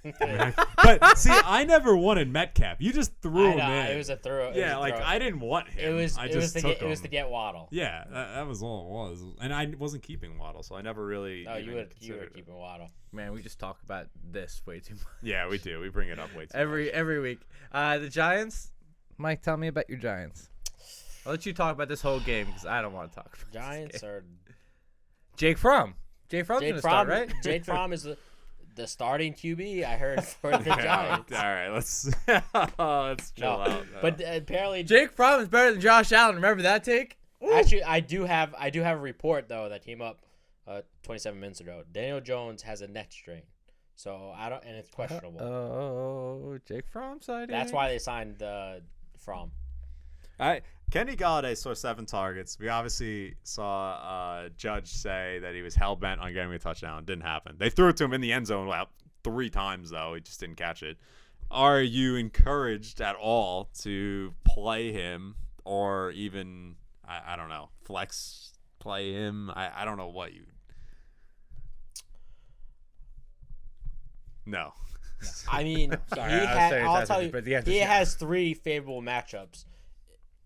But see, I never wanted Metcalf. You just threw him in. It was a throw. Yeah, I didn't want him. It was to get Waddle. Yeah, that was all it was. And I wasn't keeping Waddle, so I never really. No, you were keeping Waddle. Man, we just talk about this way too much. Yeah, we do. We bring it up way too much. Every week. The Giants. Mike, tell me about your Giants. I'll let you talk about this whole game because I don't want to talk about Giants are Jake Fromm. Jake Fromm's gonna start, right? Jake Fromm is the starting QB. I heard for the Giants. All right, let's chill out. No. But apparently, Jake Fromm is better than Josh Allen. Remember that take? Actually, I do have a report though that came up 27 minutes ago. Daniel Jones has a neck strain, so I don't, and it's questionable. Oh, Jake Fromm sighting. That's why they signed Fromm. Kenny Gallaudet saw 7 targets. We obviously saw Judge say that he was hell-bent on getting a touchdown. Didn't happen. They threw it to him in the end zone 3 times, though. He just didn't catch it. Are you encouraged at all to play him or even, I don't know, flex play him? I don't know what you... No. I mean, I'll tell you, he has 3 favorable matchups.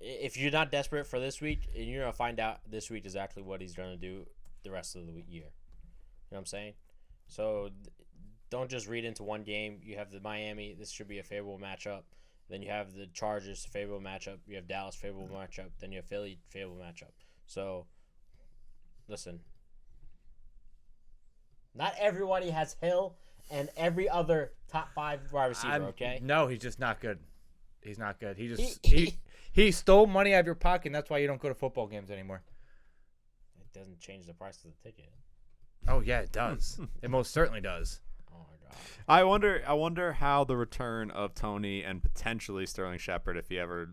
If you're not desperate for this week, and you're going to find out this week exactly what he's going to do the rest of the year. You know what I'm saying? So don't just read into one game. You have the Miami. This should be a favorable matchup. Then you have the Chargers, favorable matchup. You have Dallas, favorable matchup. Then you have Philly, favorable matchup. So, listen. Not everybody has Hill and every other top 5 wide receiver, okay? No, he's just not good. He's not good. He stole money out of your pocket, and that's why you don't go to football games anymore. It doesn't change the price of the ticket. Oh yeah, it does. It most certainly does. Oh my god. I wonder how the return of Tony and potentially Sterling Shepard, if he ever,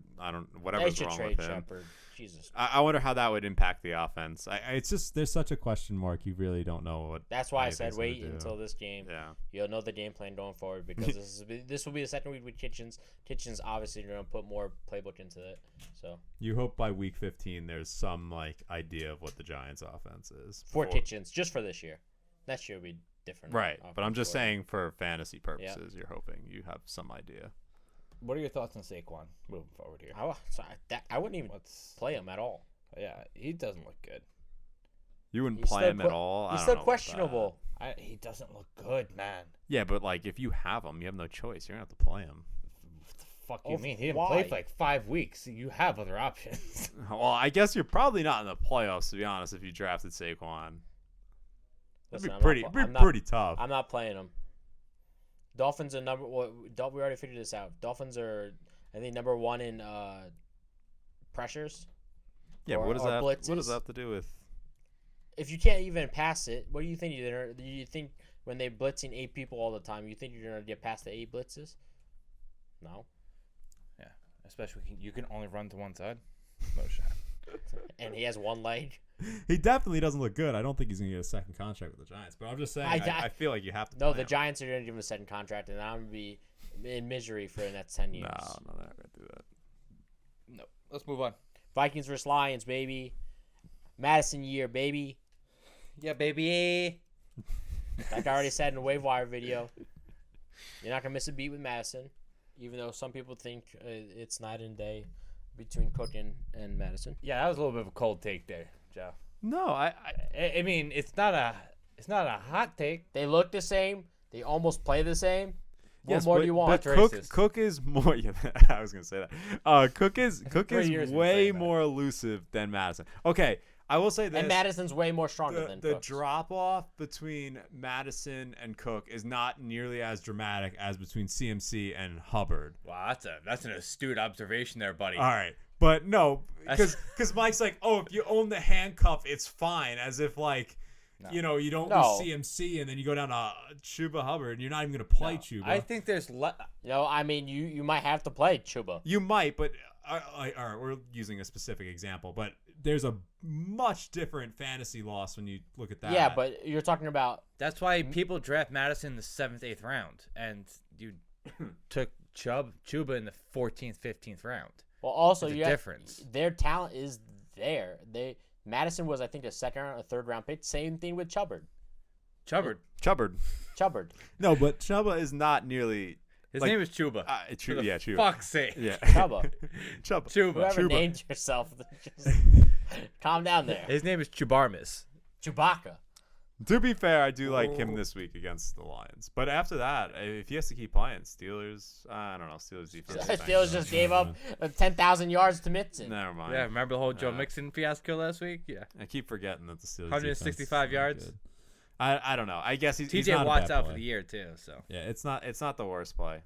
whatever's wrong with him. Shepard. Jesus. I wonder how that would impact the offense. It's just there's such a question mark. You really don't know what. That's why I said wait until this game. Yeah. You'll know the game plan going forward because this will be the second week with Kitchens. Kitchens obviously going to put more playbook into it. So you hope by week 15 there's some idea of what the Giants' offense is for Kitchens just for this year. Next year will be different. Right, but I'm just saying for fantasy purposes, You're hoping you have some idea. What are your thoughts on Saquon moving forward here? I wouldn't even play him at all. Yeah, he doesn't look good. You wouldn't play him at all? He's still questionable. He doesn't look good, man. Yeah, but if you have him, you have no choice. You're going to have to play him. What the fuck you mean? He didn't play for 5 weeks. You have other options. Well, I guess you're probably not in the playoffs, to be honest, if you drafted Saquon. That'd be pretty tough. I'm not playing him. Dolphins are we already figured this out. Dolphins are, I think, number 1 in pressures. Yeah, but what does that have to do with? If you can't even pass it, what do you think? Do you think when they're blitzing 8 people all the time, you think you're gonna get past the 8 blitzes? No. Yeah, especially you can only run to one side. No shot. And he has 1 leg. He definitely doesn't look good. I don't think he's going to get a second contract with the Giants. But I'm just saying, I feel like you have to. No, the Giants are going to give him a second contract, and I'm going to be in misery for the next 10 years. No, they're not going to do that. No. Let's move on. Vikings versus Lions, baby. Madison year, baby. Yeah, baby. Like I already said in the wave wire video, you're not going to miss a beat with Madison, even though some people think it's night and day between Cook and Madison. Yeah, that was a little bit of a cold take there, Joe. No, I mean, it's not a hot take. They look the same. They almost play the same. What more do you want? But Cook is more. Yeah, I was gonna say that. Cook is way more elusive than Madison. Okay, I will say this. And Madison's way more stronger than the drop off between Madison and Cook is not nearly as dramatic as between CMC and Hubbard. Wow, that's an astute observation there, buddy. All right, but no, because Mike's like, oh, if you own the handcuff, it's fine. As if you don't use CMC and then you go down to Chuba Hubbard and you're not even going to play Chuba. I think there's I mean, you might have to play Chuba. You might, but all right, we're using a specific example, but there's a much different fantasy loss when you look at that. Yeah, but you're talking about. That's why people draft Madison in the 7th, 8th round, and you took Chuba in the 14th, 15th round. Well, also There's a you have, difference. their talent is there. Madison was, I think, a second round or third round pick. Same thing with Chubbard. Chubbard. Chubbard. No, but Chuba is not nearly. His Like, name is Chuba. True. For the Yeah, Chuba. Fuck's sake. Yeah. Chuba. Chuba. Whoever Chuba. named yourself, just calm down there. His name is Chubarmis. Chewbacca. To be fair, I do like him this week against the Lions. But after that, if he has to keep playing, Steelers, I don't know. Steelers defense. Steelers just gave up 10,000 yards to Mixon. Never mind. Yeah, remember the whole Joe Mixon fiasco last week? Yeah. I keep forgetting that the Steelers 165 defense is yards. good. I don't know. I guess he's TJ not a Watt's bad out play. for the year too, so. Yeah, it's not the worst play.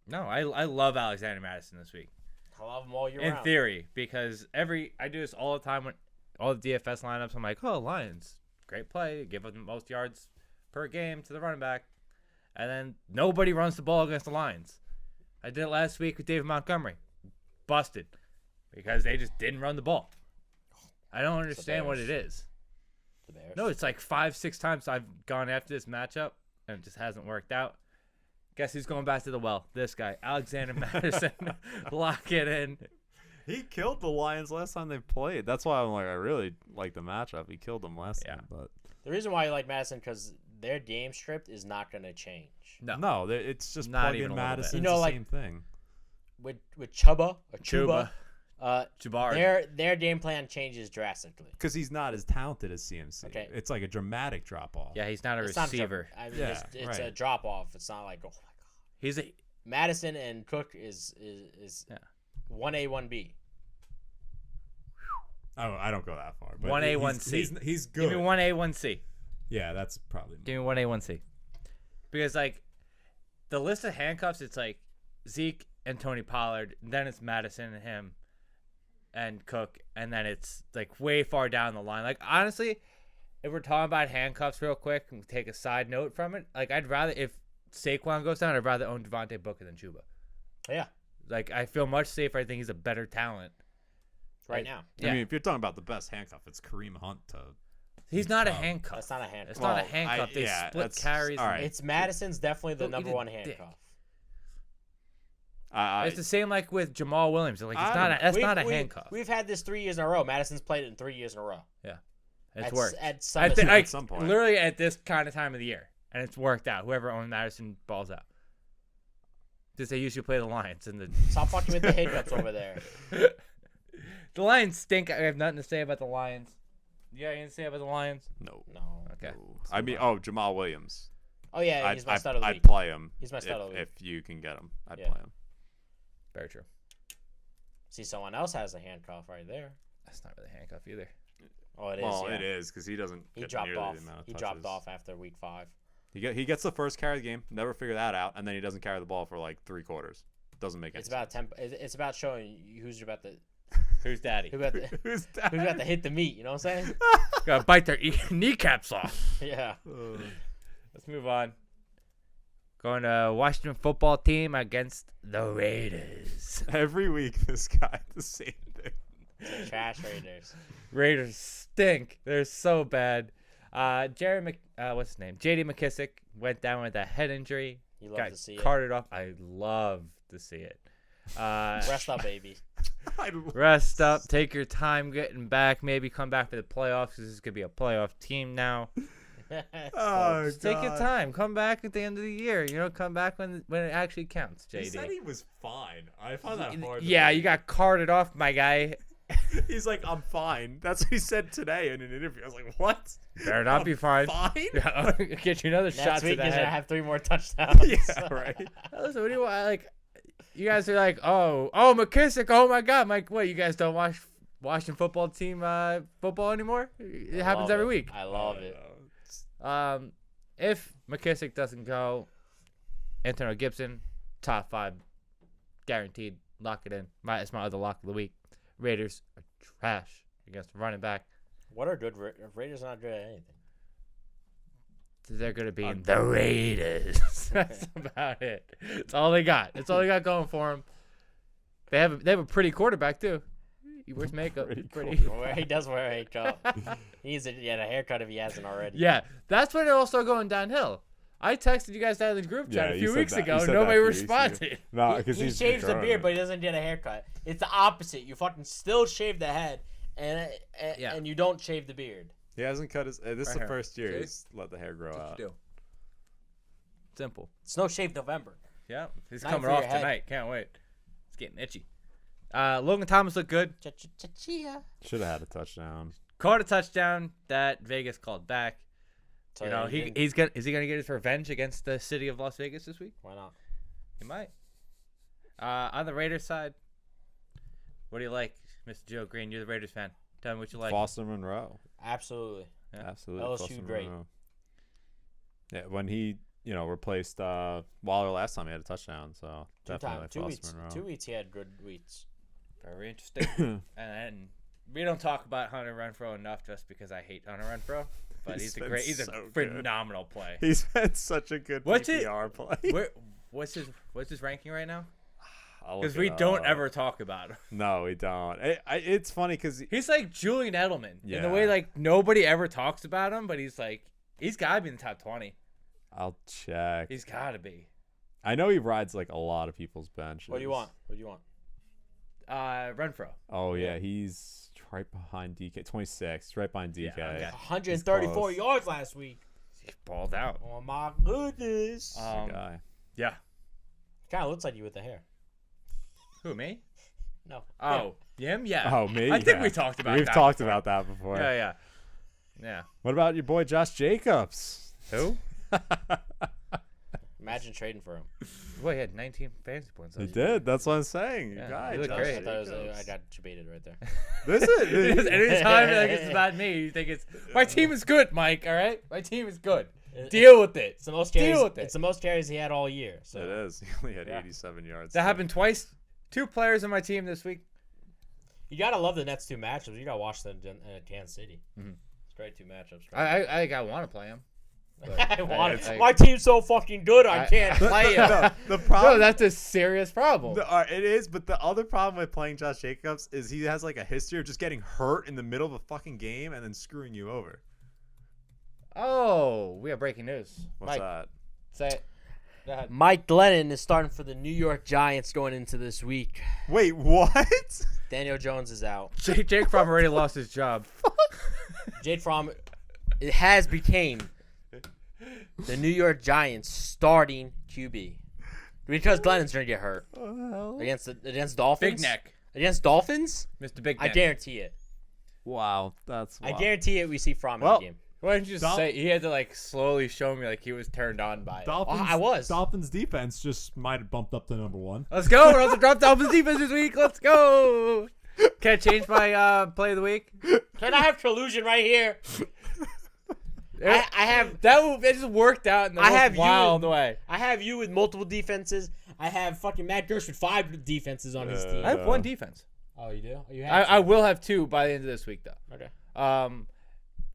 No, I love Alexander Madison this week. I love them all year In round. theory, because I do this all the time when all the DFS lineups. I'm like, oh, Lions, great play, give them the most yards per game to the running back, and then nobody runs the ball against the Lions. I did it last week with David Montgomery, busted because they just didn't run the ball. I don't understand what it is. The Bears. No, it's like 5-6 times I've gone after this matchup and it just hasn't worked out. Guess who's going back to the well? This guy, Alexander Madison. Lock it in. He killed the Lions last time they played. That's why I'm like, I really like the matchup. He killed them last time, but The reason why you like Madison because their game script is not going to change. no, it's just Not plug even in a little bit. Madison. You know, the like- same thing. With Chuba or Chuba, Jabari. their game plan changes drastically. Because he's not as talented as CMC. Okay. It's like a dramatic drop off. Yeah, he's not a It's not receiver. I mean, Yeah, it's a right. drop off. It's not like, oh my god. He's a Madison and Cook is Yeah. 1A 1B. I don't go that far. But 1A, 1C. He's give good. me 1A, 1C. Yeah, that's probably. Give me 1A, 1C. Because like the list of handcuffs, it's like Zeke and Tony Pollard, and then it's Madison and him and Cook, and then it's like way far down the line. Like honestly, if we're talking about handcuffs real quick and take a side note from it, like I'd rather if Saquon goes down, I'd rather own Davonte Booker than Chuba. Yeah, Like I feel much safer. I think he's a better talent. right Like, now. Yeah. I mean, if you're talking about the best handcuff, it's Kareem Hunt to. He's not a Oh, handcuff. That's not a handcuff. It's not a Well, handcuff. They yeah, split that's- carries. all right. It's Madison's definitely the Don't number eat a one dick. handcuff. It's the same like with Jamal Williams. Like it's I not. don't- That's not a handcuff. We've had this 3 years in a row. Madison's played it in 3 years in a row. It's worked. At some I think at some point. literally at this kind of time of the year, and it's worked out. Whoever owned Madison balls out. Because they usually play the Lions, and Stop fucking with the hiccups over there. the Lions stink. I have nothing to say about the Lions. You got anything to say about the Lions? No. No. Okay. No. I mean, Jamal Williams. Oh yeah, he's my stud of the I'd week. play him. He's my stud of the week. If you can get him, I'd Yeah. play him. Very true. See, someone else has a handcuff right there. That's not really a handcuff either. Oh, it is. Well, yeah. it is because he doesn't. He get dropped nearly off. The amount of He touches. dropped off after week 5. He gets the first carry of the game. Never figure that out, and then he doesn't carry the ball for like 3 quarters. Doesn't make any It's about It's about showing who's about to Who's daddy? who's about to hit the meat. You know what I'm saying? Gotta bite their kneecaps off. Yeah. Let's move on. Going to Washington football team against the Raiders. Every week, this guy the same thing. Trash Raiders. Raiders stink. They're so bad. What's his name? JD McKissic went down with a head injury. You love Got to see it. carted off. I love to see it. Rest up, baby. Rest up. Take your time getting back. Maybe come back for the playoffs because this is gonna be a playoff team now. Oh, Just take your time. Come back at the end of the year. You know, come back when it actually counts. JD. He said he was fine. I found that hard. to Yeah, believe. you got carted off, my guy. He's like, I'm fine. That's what he said today in an interview. I was like, what? Better not be fine. Fine? Yeah, get you another shot Next to week the he's head. gonna have 3 more touchdowns. Yeah, right. Listen, what do you want? Like, you guys are like, oh, McKissic. Oh my God, Mike. What? You guys don't watch Washington football team football anymore? It happens Love every it. week. I love it. If McKissic doesn't go, Antonio Gibson, top 5, guaranteed. Lock it in. It's my other lock of the week. Raiders are trash against the running back. What are good Raiders are not good at anything. They're going to be in the Raiders. That's about it. That's all they got. That's all they got going for them. They have a pretty quarterback, too. He wears makeup. Pretty. He does wear a haircut. He needs to get a haircut if he hasn't already. Yeah, that's when it all started going downhill. I texted you guys that in the group chat Yeah, a you few said weeks that. ago. You said Nobody that a few weeks ago. responded. No, because He shaves the beard, but he doesn't get a haircut. It's the opposite. You fucking still shave the head, and you don't shave the beard. he hasn't cut his. This is the here. first year See? he's let the hair grow That's what out. you do. Simple. It's no shave November. Yeah, he's Nice coming for your off head. tonight. Can't wait. It's getting itchy. Logan Thomas looked good. Cha-cha-cha-chia. Should have had a touchdown. Caught a touchdown that Vegas called back. So You know, he is he gonna get his revenge against the city of Las Vegas this week? why not? He might. On the Raiders side, what do you like, Mr. Joe Green? You're the Raiders fan. Tell me what you like. Foster Monroe. Absolutely. Yeah. Absolutely. LSU Foster great. Monroe. Yeah, when he replaced Waller last time, he had a touchdown. So definitely like 2 Foster weeks. Monroe. 2 weeks he had good weeks. Very interesting. and we don't talk about Hunter Renfrow enough just because I hate Hunter Renfrow. But he's been he's a so good. phenomenal play. He's been such a good What's it- PPR play. What's his ranking right now? I'll look Because it we don't up. ever talk about him. No, we don't. It's funny because He's like Julian Edelman in the way Yeah. like nobody ever talks about him, but he's gotta be in the top 20. I'll check. He's gotta be. I know he rides like a lot of people's benches. What do you want? What do you want? Renfrow. Oh yeah, he's right behind DK. 26, right behind DK. okay. 134 close. yards last week. He balled out. Oh my goodness. Good guy. Yeah. Kind of looks like you with the hair. Who, me? No. Oh, him? Yeah. Oh me. I think yeah. we talked about We've that. talked before. about that before. Yeah. What about your boy Josh Jacobs? Who? Imagine trading for him. Boy, he had 19 fantasy points. He did. That's what I'm saying. Yeah, Guy, he looked Josh great. I thought it was Jacobs. I got debated right there. This is Anytime like it's about me, you think it's my team is good, Mike. All right, my team is good. Deal with it. It's the most carries. Deal with it. It's the most carries he had all year. So It is. He only had Yeah. 87 yards. That happened twice. 2 players on my team this week. you gotta love the Nets 2 matchups. You gotta watch them in Kansas City. Mhm. It's great 2 matchups. I think I want to play him. I want it. I- My team's so fucking good. I can't play him. No, the No, problem. that's a serious problem. It is, but the other problem with playing Josh Jacobs is he has like a history of just getting hurt in the middle of a fucking game and then screwing you over. Oh, we have breaking news. What's Mike, that? say it. Go ahead. Mike Glennon is starting for the New York Giants going into this week. Wait, what? Daniel Jones is out. Jake Fromm already lost his job. Jade Fromm it has became the New York Giants starting QB because Glennon's gonna get hurt against Dolphins. Big neck. Against Dolphins. Mr. Big I Neck. guarantee it. Wow, that's. I guarantee it. We see Fromm in Well, the game. Why didn't you just say he had to like slowly show me like he was turned on by it? Dolphins, I was. Dolphins defense just might have bumped up to number 1. Let's go. We're also drop Dolphins defense this week. Let's go. Can I change my play of the week? Can I have Collusion right here? I have That just worked out in the I most have you- wild way. I have you with multiple defenses. I have fucking Matt Gersh with 5 defenses on his team. I have 1 defense. Oh, you do? You have I will have 2 by the end of this week though. Okay.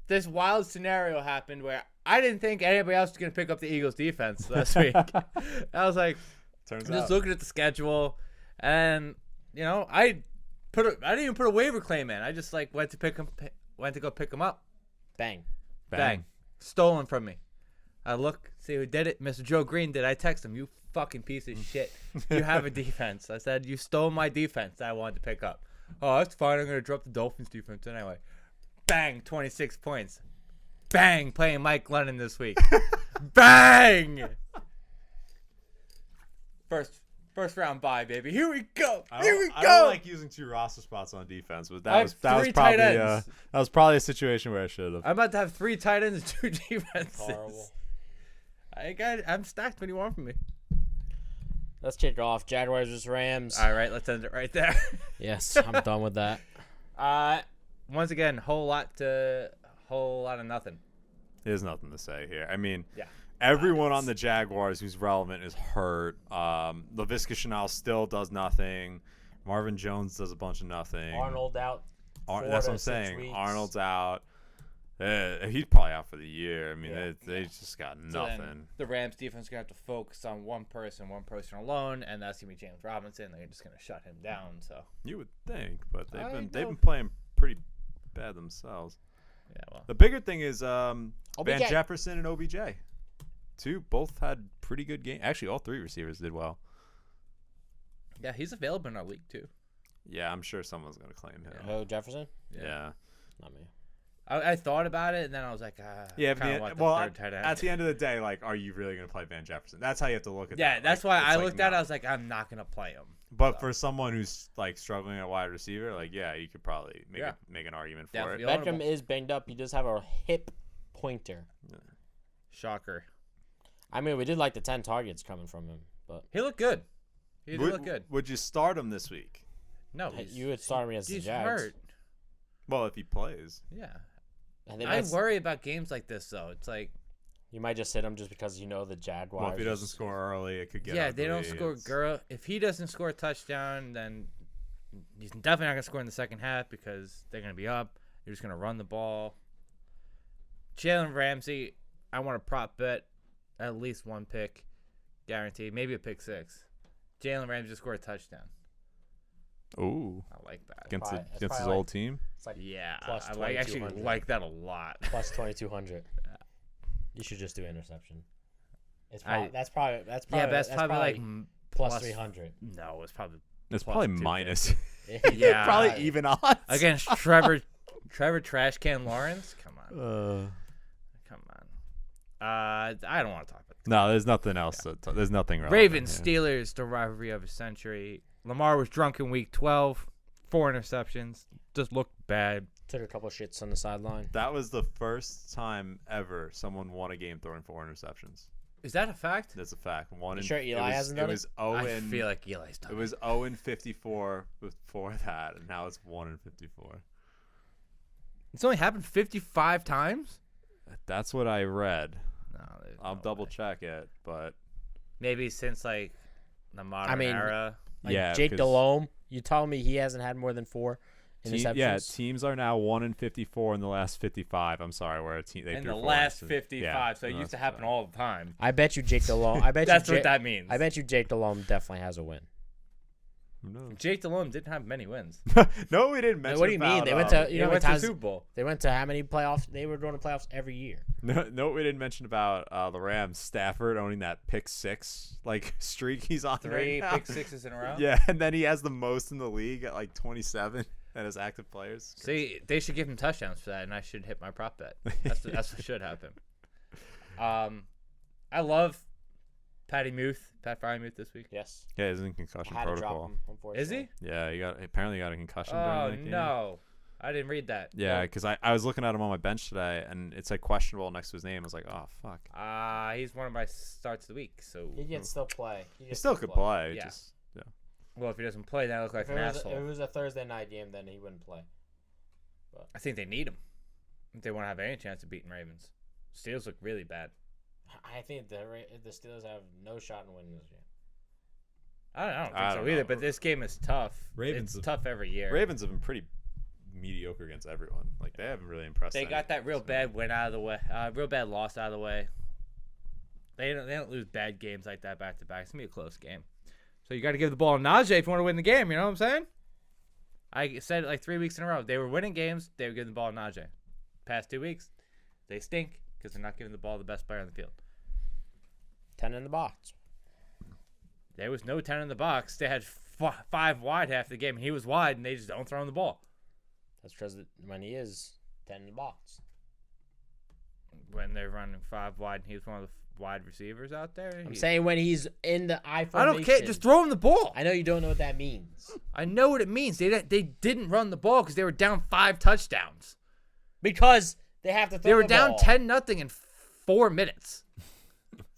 This wild scenario happened where I didn't think anybody else was gonna pick up the Eagles defense last week. I was like, Turns I'm out. just looking at the schedule, and I didn't even put a waiver claim in. I just like went to go pick him up. Bang. Bang. Stolen from me. I look, see who did it. Mr. Joe Green did. I text him, you fucking piece of shit. You have a defense. I said, you stole my defense that I wanted to pick up. Oh, that's fine. I'm going to drop the Dolphins defense anyway. Bang, 26 points. Bang, playing Mike Glennon this week. Bang! First round bye, baby. Here we go. Here we go. I don't like using 2 roster spots on defense, but I have 3 tight ends. that was probably a situation where I should have. I'm about to have 3 tight ends and 2 defenses. Horrible. I'm stacked. What do you want from me? Let's kick it off. Jaguars vs. Rams. All right, let's end it right there. Yes, I'm done with that. Once again, whole lot of nothing. There's nothing to say here. I mean, Yeah. everyone on the Jaguars who's relevant is hurt. Laviska Shenault still does nothing. Marvin Jones does a bunch of nothing. Arnold out. That's what 4 I'm to 6 saying. weeks. Arnold's out. He's probably out for the year. I mean, Yeah. they just got So then nothing. the Rams defense is gonna have to focus on one person alone, and that's gonna be James Robinson. They're just gonna shut him down. So You would think, but I they've know. been playing pretty bad themselves. yeah, well, The bigger thing is Van OBJ. Jefferson and OBJ. both had pretty good game. Actually, all three receivers did well. Yeah, he's available in our league too. Yeah, I'm sure someone's gonna claim him. Oh, Jefferson? Yeah. Not me. I thought about it, and then I was like, Yeah, third tight end. at the end of the day, like, are you really gonna play Van Jefferson? That's how you have to look at Yeah, that. that's Like, why it's I like, looked at it. no. I was like, I'm not gonna play him. But for someone who's like struggling at wide receiver, like, yeah, you could probably make an argument for Definitely. it. Beckham is banged up. He does have a hip pointer. Shocker. I mean, we did like the 10 targets coming from him, but He looked good. He did look good. Would you start him this week? No, you would start him against the he's Jags. hurt. Well, if he plays. Yeah. And they I might, worry about games like this, though. It's like, you might just sit him just because you know the Jaguars. Well, if he doesn't score early, it could get yeah, ugly. they don't score. If he doesn't score a touchdown, then he's definitely not gonna score in the second half because they're gonna be up. They're just gonna run the ball. Jaylen Ramsey, I want to prop bet at least one pick, guaranteed. Maybe a pick six. Jaylen Ramsey to score a touchdown. Ooh. I like that. Against That's his probably old team? It's like Yeah, plus I actually 2200. like that a lot. plus 2,200. You should just do interception. It's I- that's probably Yeah, but that's probably like plus 300. No, it's probably It's plus probably 250. minus. Yeah. Probably even odds. against Trevor Trash Can Lawrence. Come on. I don't want to talk about this. No, there's nothing else. There's nothing relevant. Ravens, Yeah. Steelers, the rivalry of a century. Lamar was drunk in week 12. 4 interceptions. Just looked bad. Took a couple shits on the sideline. That was the first time ever someone won a game throwing 4 interceptions. Is that a fact? That's a fact. One. You sure Eli hasn't done it? It was 0 I and feel like Eli's done it was 0 and 54 before that, and now it's 1 and 54. It's only happened 55 times? That's what I read. No, there's I'll no double way. check it, but Maybe since like the modern era. Like yeah, Jake 'cause Delhomme, you tell me he hasn't had more than 4 interceptions? yeah, teams are now 1 and 54 in the last 55. I'm sorry, where a team they In threw the 4 last interceptions. 55, Yeah, so it in the used to last happen 55. all the time. I bet you Jake Delhomme. I bet That's you what that means. I bet you Jake Delhomme definitely has a win. Who knows? Jake Delhomme didn't have many wins. No, we didn't mention. What do you mean? about, They went to He you know went how to many the times Super Bowl. they went to how many playoffs? They were doing the playoffs every year. No, we didn't mention about the Rams. Stafford owning that pick 6 like streak he's on 3 right now. pick sixes in a row. Yeah, and then he has the most in the league at like 27 at his active players. See, they should give him touchdowns for that, and I should hit my prop bet. That's what should happen. I love Pat Frymuth this week. Yes. Yeah, he's in concussion Had to drop protocol. him, unfortunately. Is he? Yeah, he apparently got a concussion Oh during that game. no, I didn't read that. Yeah, because I was looking at him on my bench today, and it's like questionable next to his name. I was like, oh fuck. He's one of my starts of the week. So He can still play. He still could play. Yeah. Just yeah. well, if he doesn't play, then I look like If an it, was, asshole. if it was a Thursday night game, then he wouldn't play. I think they need him if they want to have any chance of beating Ravens. Steelers look really bad. I think the Steelers have no shot in winning this game. I don't think I so don't either. know. But this game is tough. Ravens it's have- tough every year. Ravens have been pretty mediocre against everyone. Like they haven't really impressed. They got that real bad win out of the way, real bad loss out of the way. They don't lose bad games like that back to back. It's gonna be a close game. So you got to give the ball to Najee if you want to win the game. You know what I'm saying? I said it like 3 weeks in a row. They were winning games. They were giving the ball to Najee. Past 2 weeks, they stink because they're not giving the ball to the best player on the field. 10 in the box. There was no 10 in the box. They had 5 wide half the game, and he was wide, and they just don't throw him the ball. That's because when he is 10 in the box. When they're running 5 wide, and he was one of the wide receivers out there. I'm saying when he's in the I formation. I don't care. Just throw him the ball. I know you don't know what that means. I know what it means. They didn't run the ball because they were down 5 touchdowns. Because they have to throw They were the down ball. 10-0 in 4 minutes.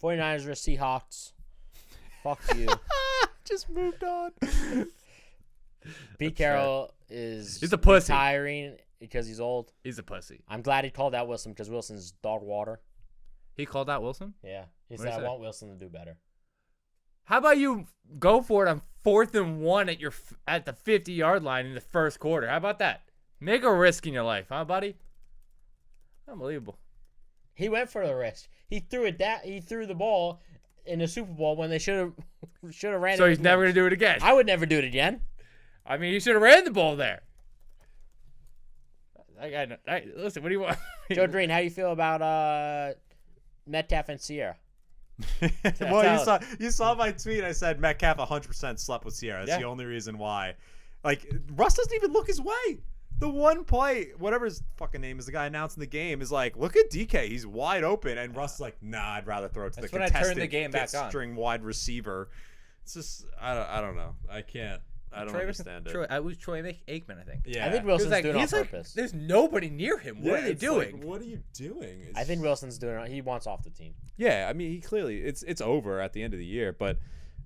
49ers are Seahawks. Fuck you. Just moved on. Pete Carroll is He's a pussy. retiring because he's old. He's a pussy. I'm glad he called out Wilson because Wilson's dog water. He called out Wilson? Yeah. He What'd said, he I say? want Wilson to do better. How about you go for it on 4th and 1 at the 50-yard line in the first quarter? How about that? Make a risk in your life, huh, buddy? Unbelievable. He went for the risk. He threw it that he threw the ball in the Super Bowl when they should have ran it. So he's never going to do it again. I would never do it again. I mean, he should have ran the ball there. Listen, what do you want? Joe Green, how do you feel about Metcalf and Sierra? Well, you saw my tweet. I said Metcalf 100% slept with Sierra. That's Yeah. the only reason why. Like, Russ doesn't even look his way. The one play, whatever his fucking name is, the guy announcing the game is like, look at DK. He's wide open. And Russ is like, nah, I'd rather throw it to That's the when I contested turned the game back on. string wide receiver. It's just, I don't know. I don't understand it. It was Troy Aikman, I think. Yeah. I think Wilson's doing it on he's like, purpose. there's nobody near him. What are they it's doing? like, what are you doing? I think Wilson's doing it. He wants off the team. Yeah, I mean, he clearly it's over at the end of the year, but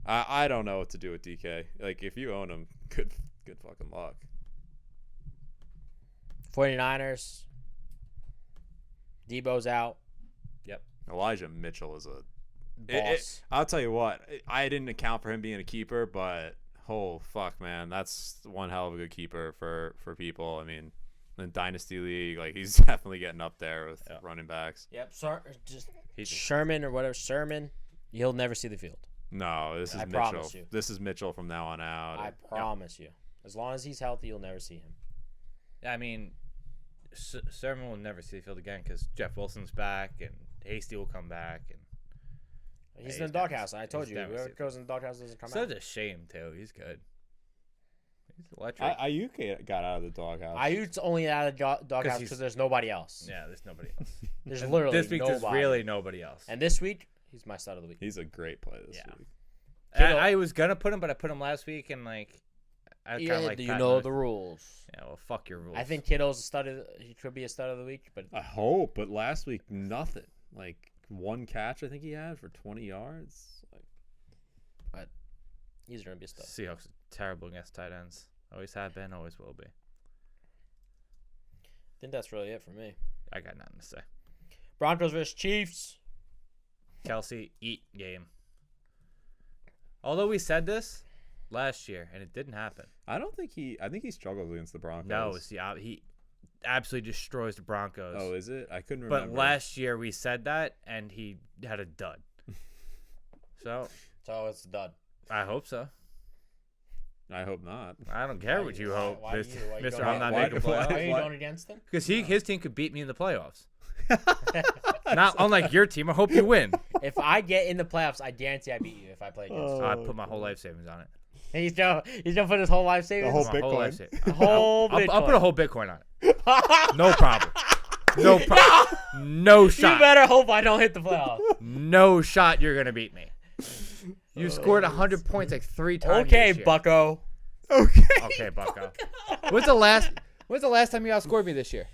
I don't know what to do with DK. Like, if you own him, good fucking luck. 49ers. Debo's out. Elijah Mitchell is a Boss. I'll tell you what, I didn't account for him being a keeper, but oh fuck, man, that's one hell of a good keeper for people. I mean, in Dynasty League, like, he's definitely getting up there with running backs. Yep. Sherman or whatever. Sherman, he'll never see the field. No, this is I Mitchell. promise you. This is Mitchell from now on out. I promise you. As long as he's healthy, you'll never see him. I mean, Sermon will never see the field again because Jeff Wilson's back and Hasty will come back. And He's in the doghouse. I told you. Whoever goes in the doghouse doesn't come out. Such a shame, too. He's good. He's electric. Iude got out of the doghouse. Iude's only out of the doghouse because there's nobody else. Yeah, there's nobody else. There's literally this week nobody. there's really nobody else. And this week, he's my stud of the week. He's a great play this week. I was gonna put him, but I put him last week, and like, I kind of like. Do you know the rules? Yeah, well, fuck your rules. I think Kittle's a stud. He could be a stud of the week, but I hope. But last week, nothing. Like, one catch, I think he had for 20 yards. But he's gonna be a stud. Seahawks are terrible against tight ends. Always have been, always will be. I think that's really it for me. I got nothing to say. Broncos versus Chiefs. Kelsey, eat game. Although we said this last year and it didn't happen. I think he struggles against the Broncos. No, he absolutely destroys the Broncos. Oh, is it? I couldn't remember. But last year we said that and he had a dud. So it's a dud. I hope so. I hope not. I don't care what you hope, why Mr. going- I'm not why- making why- playoffs. Why are you going against him? Because his team could beat me in the playoffs. Not unlike your team. I hope you win. If I get in the playoffs, I guarantee I beat you if I play against you. I put my whole life savings on it. He's gonna put his whole life savings. whole My whole life Bitcoin. savings. Whole I'll put a Bitcoin. whole Bitcoin on it. No problem. No problem. No You shot. better hope I don't hit the playoffs. No shot you're going to beat me. You scored 100 points like 3 times. Okay, this year. Bucko. Okay, Bucko. When's the last time you outscored me this year?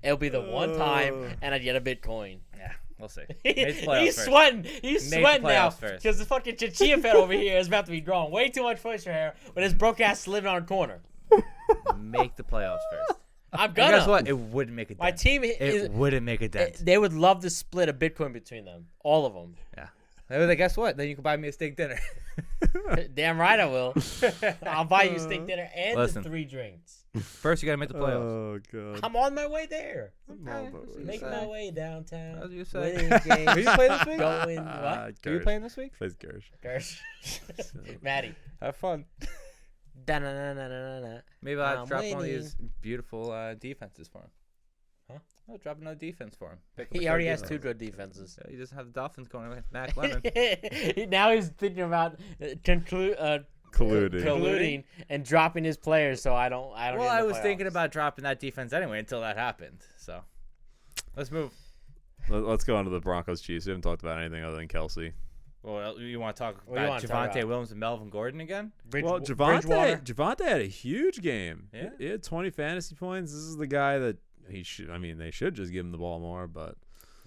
It'll be the one time, and I get a Bitcoin. Yeah, we'll see. Make the playoffs He's first. sweating. He's Make sweating the now playoffs first. because the fucking Chichia Fed over here is about to be growing way too much facial hair with his broke ass living on a corner. Make the playoffs first. I'm And gonna. guess what? It wouldn't make a dent. My team is. It wouldn't make a dent. They would love to split a Bitcoin between them, all of them. Yeah. Then guess what? Then you can buy me a steak dinner. Damn right I will. I'll buy you a steak dinner and Listen. the 3 drinks. First, you got to make the playoffs. Oh god. I'm on my way there. Okay, Make my way downtown. As you say. Winning games. Are you playing this week? Going what? Are you playing this week? Plays Gersh. Gersh. Maddie. Have fun. Da-na-na-na-na-na. Maybe I'll I'm drop one of waiting. these beautiful defenses for him. Huh? I'll drop another defense for him. Pick up He a already third has defense. 2 good defenses. Yeah, he doesn't have the Dolphins going with Mac Lemon. Now he's thinking about colluding and dropping his players. So I don't. Well, get in I the was thinking playoffs. about dropping that defense anyway until that happened. So let's move. Let's go on to the Broncos Chiefs. We haven't talked about anything other than Kelsey. Well, you want to talk What do you about wanna talk Javonte about? Williams and Melvin Gordon again? Well, Bridgewater. Javonte had a huge game. Yeah. He had 20 fantasy points. This is the guy that he should. I mean, they should just give him the ball more, but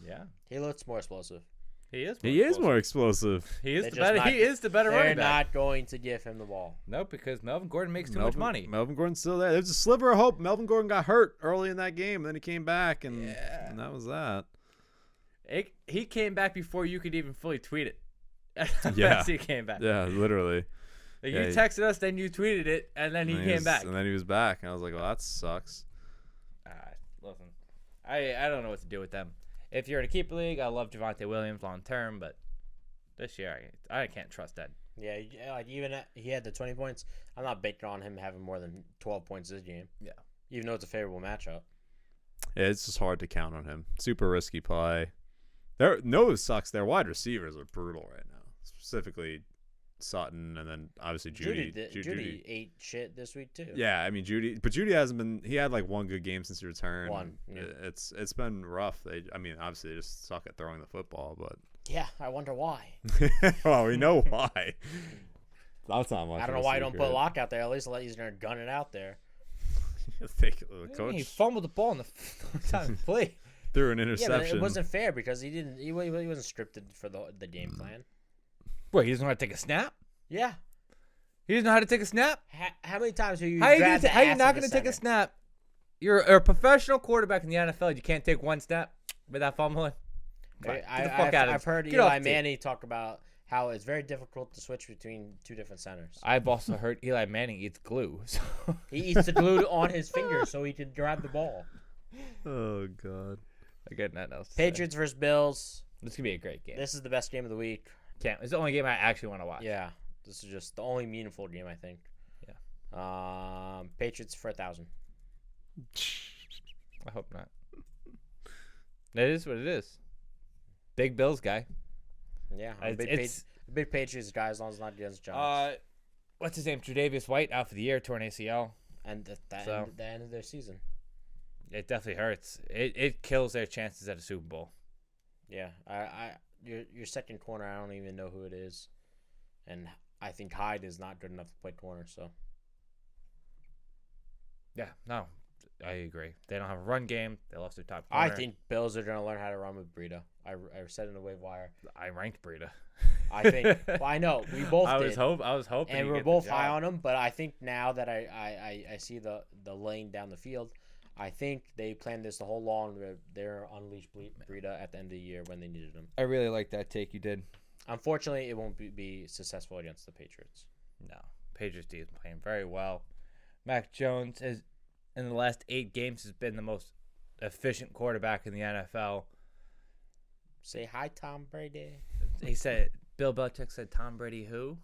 Yeah, He looks more explosive. he is. he is more explosive. He is They're the just better. not- He is the better They're running back. not going to give him the ball. No, because Melvin Gordon makes too much money. Melvin Gordon's still there. There's a sliver of hope. Melvin Gordon got hurt early in that game, and then he came back, and that was that. He came back before you could even fully tweet it. Yeah. He came back. Yeah, literally. Like, Yeah, you he- texted us, then you tweeted it, and then he came back. And then he was back, and I was like, well, that sucks. Listen, I don't know what to do with them. If you're in a keeper league, I love Javonte Williams long term, but this year I can't trust that. Yeah, like even he had the 20 points. I'm not banking on him having more than 12 points this game. Yeah. Even though it's a favorable matchup. Yeah, it's just hard to count on him. Super risky play. Their nose sucks. Their wide receivers are brutal right now. Specifically, Sutton, and then obviously Judy. Judy ate shit this week too. Yeah, I mean Judy, but Judy hasn't been. He had like one good game since he returned. One. Yeah. It's been rough. Obviously they just suck at throwing the football, but yeah, I wonder why. Well, we know why. That's not much. I don't know why you don't put Locke out there. At least let he's gonna gun it out there. Coach He fumbled the ball in the time he played. threw an Yeah, interception. but it wasn't fair because he didn't. He wasn't scripted for the game plan. Wait, he doesn't know how to take a snap? Yeah. He doesn't know how to take a snap? How many times have you? How are you not going to take a snap? You're a professional quarterback in the NFL. You can't take one snap without fumbling. I've heard Eli Manning talk about how it's very difficult to switch between two different centers. I've also heard Eli Manning eats glue. So. He eats the glue on his fingers so he can grab the ball. Oh God. I got nothing else. Patriots versus Bills. This could be a great game. This is the best game of the week. It's the only game I actually want to watch. Yeah, this is just the only meaningful game I think. Yeah. Patriots for 1,000. I hope not. That is what it is. Big Bills guy. Yeah, I'm a big Patriots guy as long as it's not against Giants. What's his name? Tre'Davious White out for the year, torn ACL. And the end of their season. It definitely hurts. It kills their chances at a Super Bowl. Yeah, your second corner, I don't even know who it is, and I think Hyde is not good enough to play corner. So. Yeah, no, I agree. They don't have a run game. They lost their top corner. I think Bills are gonna learn how to run with Breida. I said in the wave wire. I ranked Breida. I think. Well, I know we both. I was hoping. And we're both high on him, but I think now that I see the lane down the field, I think they planned this the whole long. They're unleashed Breida at the end of the year when they needed him. I really like that take you did. Unfortunately, it won't be successful against the Patriots. No, Patriots D is playing very well. Mac Jones has, in the last 8 games, has been the most efficient quarterback in the NFL. Say hi, Tom Brady. He said, Bill Belichick said, Tom Brady who?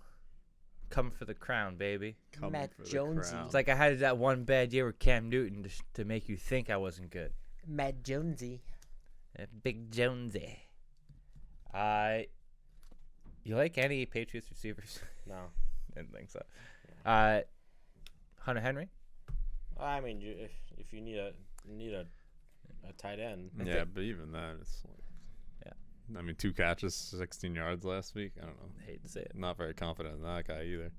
Coming for the crown, baby. Matt Jonesy. It's like I had that one bad year with Cam Newton to make you think I wasn't good. Matt Jonesy. Big Jonesy. You like any Patriots receivers? No. Didn't think so. Hunter Henry? I mean, if you need a tight end. Yeah, but even that, it's like. I mean, 2 catches, 16 yards last week. I don't know. I hate to say it. Not very confident in that guy either.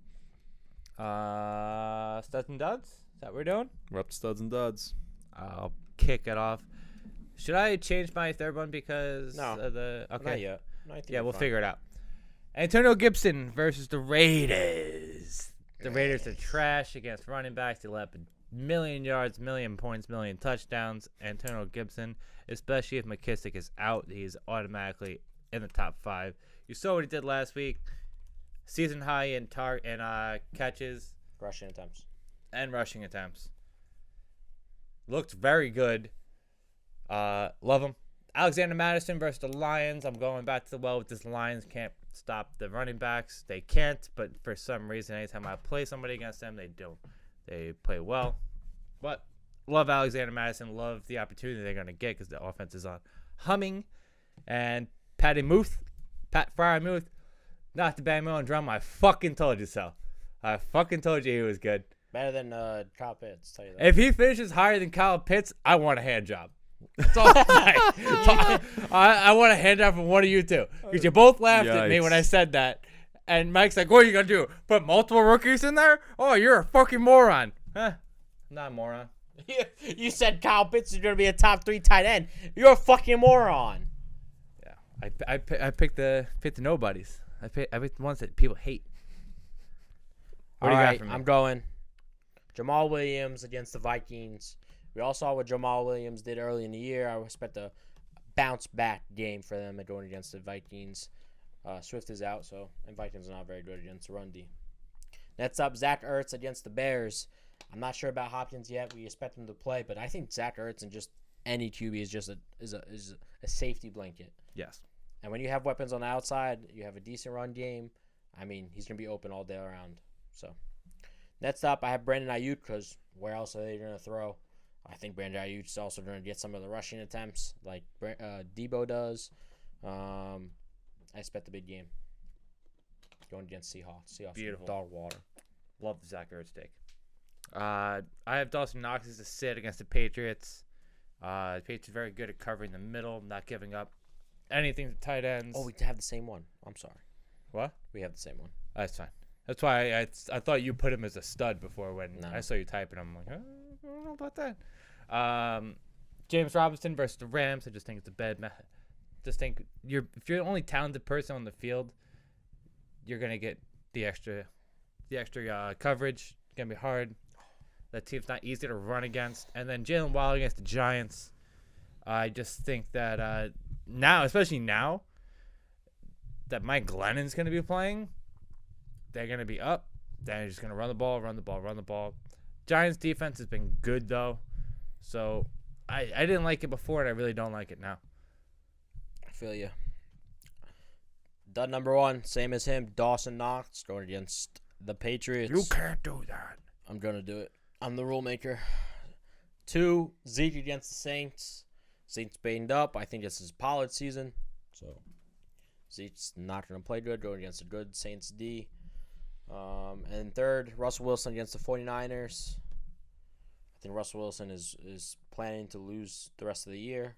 Studs and duds? Is that what we're doing? We're up to studs and duds. I'll kick it off. Should I change my third one because of the... Okay. Not yet. No, I think we'll figure it out. Antonio Gibson versus the Raiders. The Raiders are trash against running backs. They let up 1,000,000 yards, 1,000,000 points, 1,000,000 touchdowns. Antonio Gibson, especially if Mckissic is out, he's automatically in the top 5. You saw what he did last week. Season high in catches. Rushing attempts. And rushing attempts. Looked very good. Love him. Alexander Madison versus the Lions. I'm going back to the well with this. Lions can't stop the running backs. They can't, but for some reason, anytime I play somebody against them, they don't. They play well. But love Alexander Madison. Love the opportunity they're going to get because the offense is on humming. And Pat Fryermuth, not the bang me on drum. I fucking told you so. I fucking told you he was good. Better than Kyle Pitts, tell you that. If he finishes higher than Kyle Pitts, I want a hand job. That's all I want a hand job from one of you two. Because you both laughed at me when I said that. And Mike's like, what are you going to do? Put multiple rookies in there? Oh, you're a fucking moron. Huh? Not a moron. You said Kyle Pitts is going to be a top 3 tight end. You're a fucking moron. Yeah. I picked the nobodies. I picked the ones that people hate. What do you got for me? I'm going Jamal Williams against the Vikings. We all saw what Jamal Williams did early in the year. I expect a bounce-back game for them going against the Vikings. Swift is out, and Vikings are not very good against the run D. Next up, Zach Ertz against the Bears. I'm not sure about Hopkins yet. We expect him to play, but I think Zach Ertz and just any QB is just a safety blanket. Yes. And when you have weapons on the outside, you have a decent run game. I mean, he's going to be open all day around. So, next up, I have Brandon Iude because where else are they going to throw? I think Brandon Ayuk's also going to get some of the rushing attempts like Debo does. I expect the big game. Going against Seahawks. Seahawks. Beautiful. Dog water. Love the Zach Ertz take. I have Dawson Knox as a sit against the Patriots. The Patriots are very good at covering the middle, not giving up anything to tight ends. Oh, we have the same one. I'm sorry. What? We have the same one. That's fine. That's why I thought you put him as a stud before when No. I saw you type it. I'm like, I don't know about that. James Robinson versus the Rams. I just think it's a bad method. Just think if you're the only talented person on the field, you're gonna get the extra coverage. It's gonna be hard. That team's not easy to run against. And then Jalen Waddle against the Giants. I just think that now, especially now, that Mike Glennon's gonna be playing. They're gonna be up. They're just gonna run the ball. Giants defense has been good though, so I didn't like it before, and I really don't like it now. I feel you. Dud number 1, same as him. Dawson Knox going against the Patriots. You can't do that. I'm gonna do it. I'm the rule maker. 2, Zeke against the Saints. Saints banged up. I think this is Pollard season, so Zeke's not gonna play good. Going against a good Saints D. And 3rd, Russell Wilson against the 49ers. I think Russell Wilson is planning to lose the rest of the year.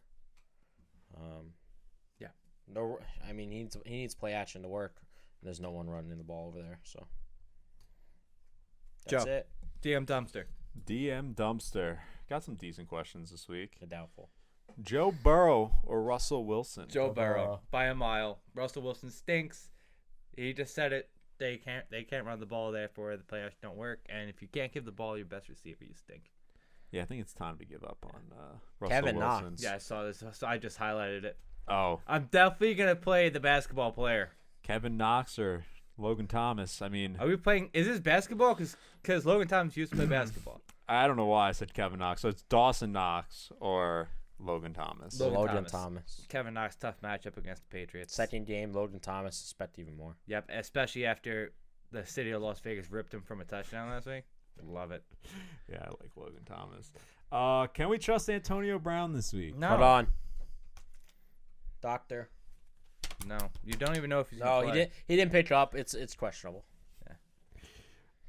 Yeah. No, I mean he needs play action to work. And there's no one running the ball over there, so that's Joe. it. DM Dumpster. DM Dumpster. Got some decent questions this week. The doubtful. Joe Burrow or Russell Wilson? Joe Burrow Burrow. by a mile. Russell Wilson stinks. He just said it. They can't run the ball, therefore the playoffs don't work. And if you can't give the ball your best receiver, you stink. Yeah, I think it's time to give up on Russell Kevin Wilson. Knox. Yeah, I saw this. So I just highlighted it. Oh, I'm definitely gonna play the basketball player. Kevin Knox or Logan Thomas. I mean, Are we playing? Is this basketball? Because Logan Thomas used to play basketball. I don't know why I said Kevin Knox. So it's Dawson Knox or Logan Thomas. Logan Thomas. Thomas. Kevin Knox, tough matchup against the Patriots. Second game, Logan Thomas, expect even more. Yep, especially after the city of Las Vegas ripped him from a touchdown last week. Love it. Yeah, I like Logan Thomas. Can we trust Antonio Brown this week? No. Hold on. Doctor. No, you don't even know if he's No, gonna play. he didn't pick up. It's questionable.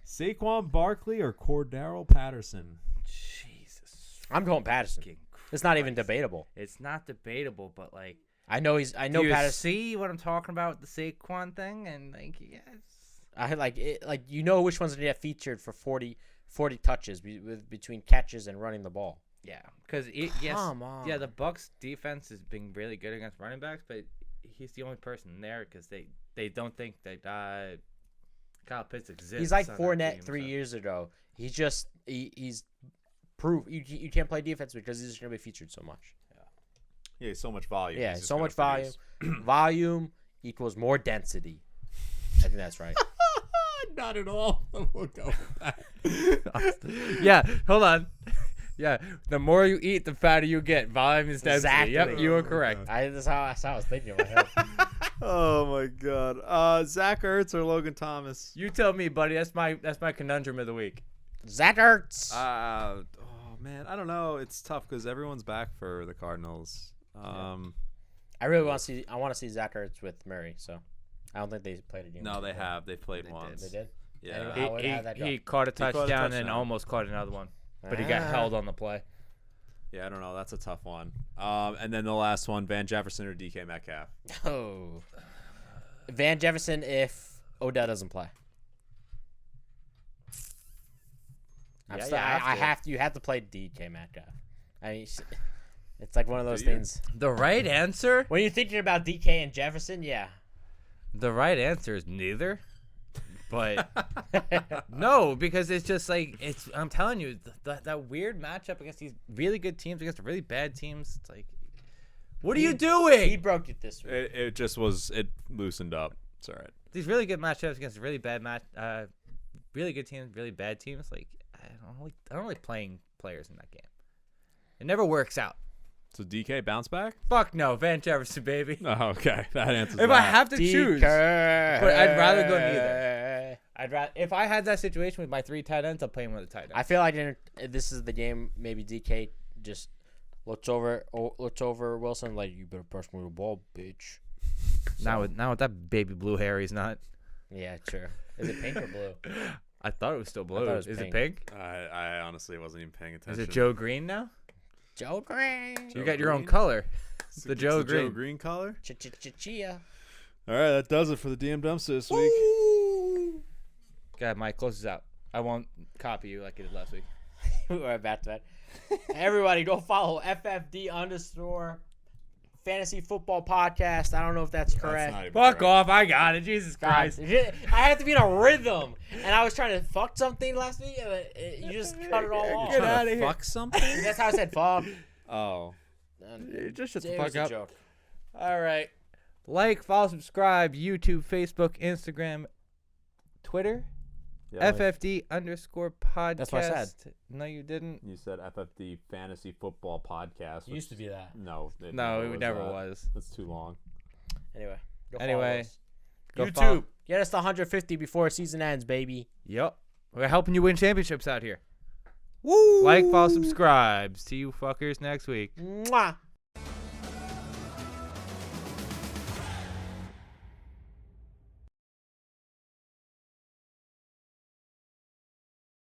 Saquon Barkley or Cordero Patterson? Jesus. I'm going Patterson. fucking It's not even Christ. debatable. It's not debatable, but like, I know do you Patterson. see what I'm talking about with the Saquon thing? And like, yes. I like it. Like which one's gonna get featured for 40 touches between catches and running the ball. Yeah, because yes, Come on. yeah, the Bucks defense has been really good against running backs, but he's the only person there because they don't think that Kyle Pitts exists. He's like on that Fournette team, 3 so. years ago. He's proved you can't play defense because he's just gonna be featured so much. Yeah, so much volume. Yeah, He's just so gonna much volume. produce. Volume equals more density. I think that's right. Not at all. We'll go with that. Yeah, hold on. Yeah, the more you eat, the fatter you get. Volume is density. Exactly. Yep, you are correct. That's how I was thinking in my head. Oh my God. Zach Ertz or Logan Thomas? You tell me, buddy. That's my conundrum of the week. Zach Ertz. Oh man, I don't know. It's tough because everyone's back for the Cardinals. I really want to see Zach Ertz with Murray. So I don't think they played a game. No, they have. They played They once. They did. Yeah. Anyway, how'd that go? He caught a caught a touchdown and touchdown. almost caught another one, but he got held on the play. Yeah, I don't know. That's a tough one. And then the last one, Van Jefferson or DK Metcalf? Oh, Van Jefferson if Odell doesn't play. You have to play DK Metcalf. I mean, it's like one of those Do you? things. The right answer? When you're thinking about DK and Jefferson, yeah. The right answer is neither. But no, because it's just like I'm telling you, that weird matchup against these really good teams against really bad teams. It's like, what are you doing? He broke it this week. It just loosened up. It's all right. These really good matchups against really bad really good teams, really bad teams. Like I don't like playing players in that game. It never works out. So DK bounce back? Fuck no, Van Jefferson, baby. Oh, okay. That answers If that. I have to choose, but I'd rather go neither. If I had that situation with my 3 tight ends, I'll play him with a tight end. I feel like this is the game. Maybe DK just looks over Wilson like, you better pass me the ball, bitch. Now with that baby blue hair, he's not. Yeah, true. Is it pink or blue? I thought it was still I blue. thought it was Is pink. it pink? I honestly wasn't even paying attention. Is it Joe Green now? Joe Green. You got your own Green? color. It's the Joe Green. Joe Green color. Chia. All right, that does it for the DM Dumpster this week. God, Mike, close this out. I won't copy you like I did last week. We're back to that. Everybody, go follow FFD_ Fantasy Football Podcast. I don't know if that's correct. Fuck off. I got it. Jesus Christ. I had to be in a rhythm, and I was trying to fuck something last week, and you just cut it all off. Get out of here. Fuck something? That's how I said fuck. Oh. Just shut the It fuck was a up. joke. All right. Like, follow, subscribe, YouTube, Facebook, Instagram, Twitter. Yeah, FFD _podcast. That's what I said. No, you didn't. You said FFD Fantasy Football Podcast. It used to be that. No, it No, never it never that. was. That's too long. Anyway. Go Anyway. follow us. Go follow- YouTube. Get us to 150 before season ends, baby. Yep. We're helping you win championships out here. Woo! Like, follow, subscribe. See you fuckers next week. Mwah.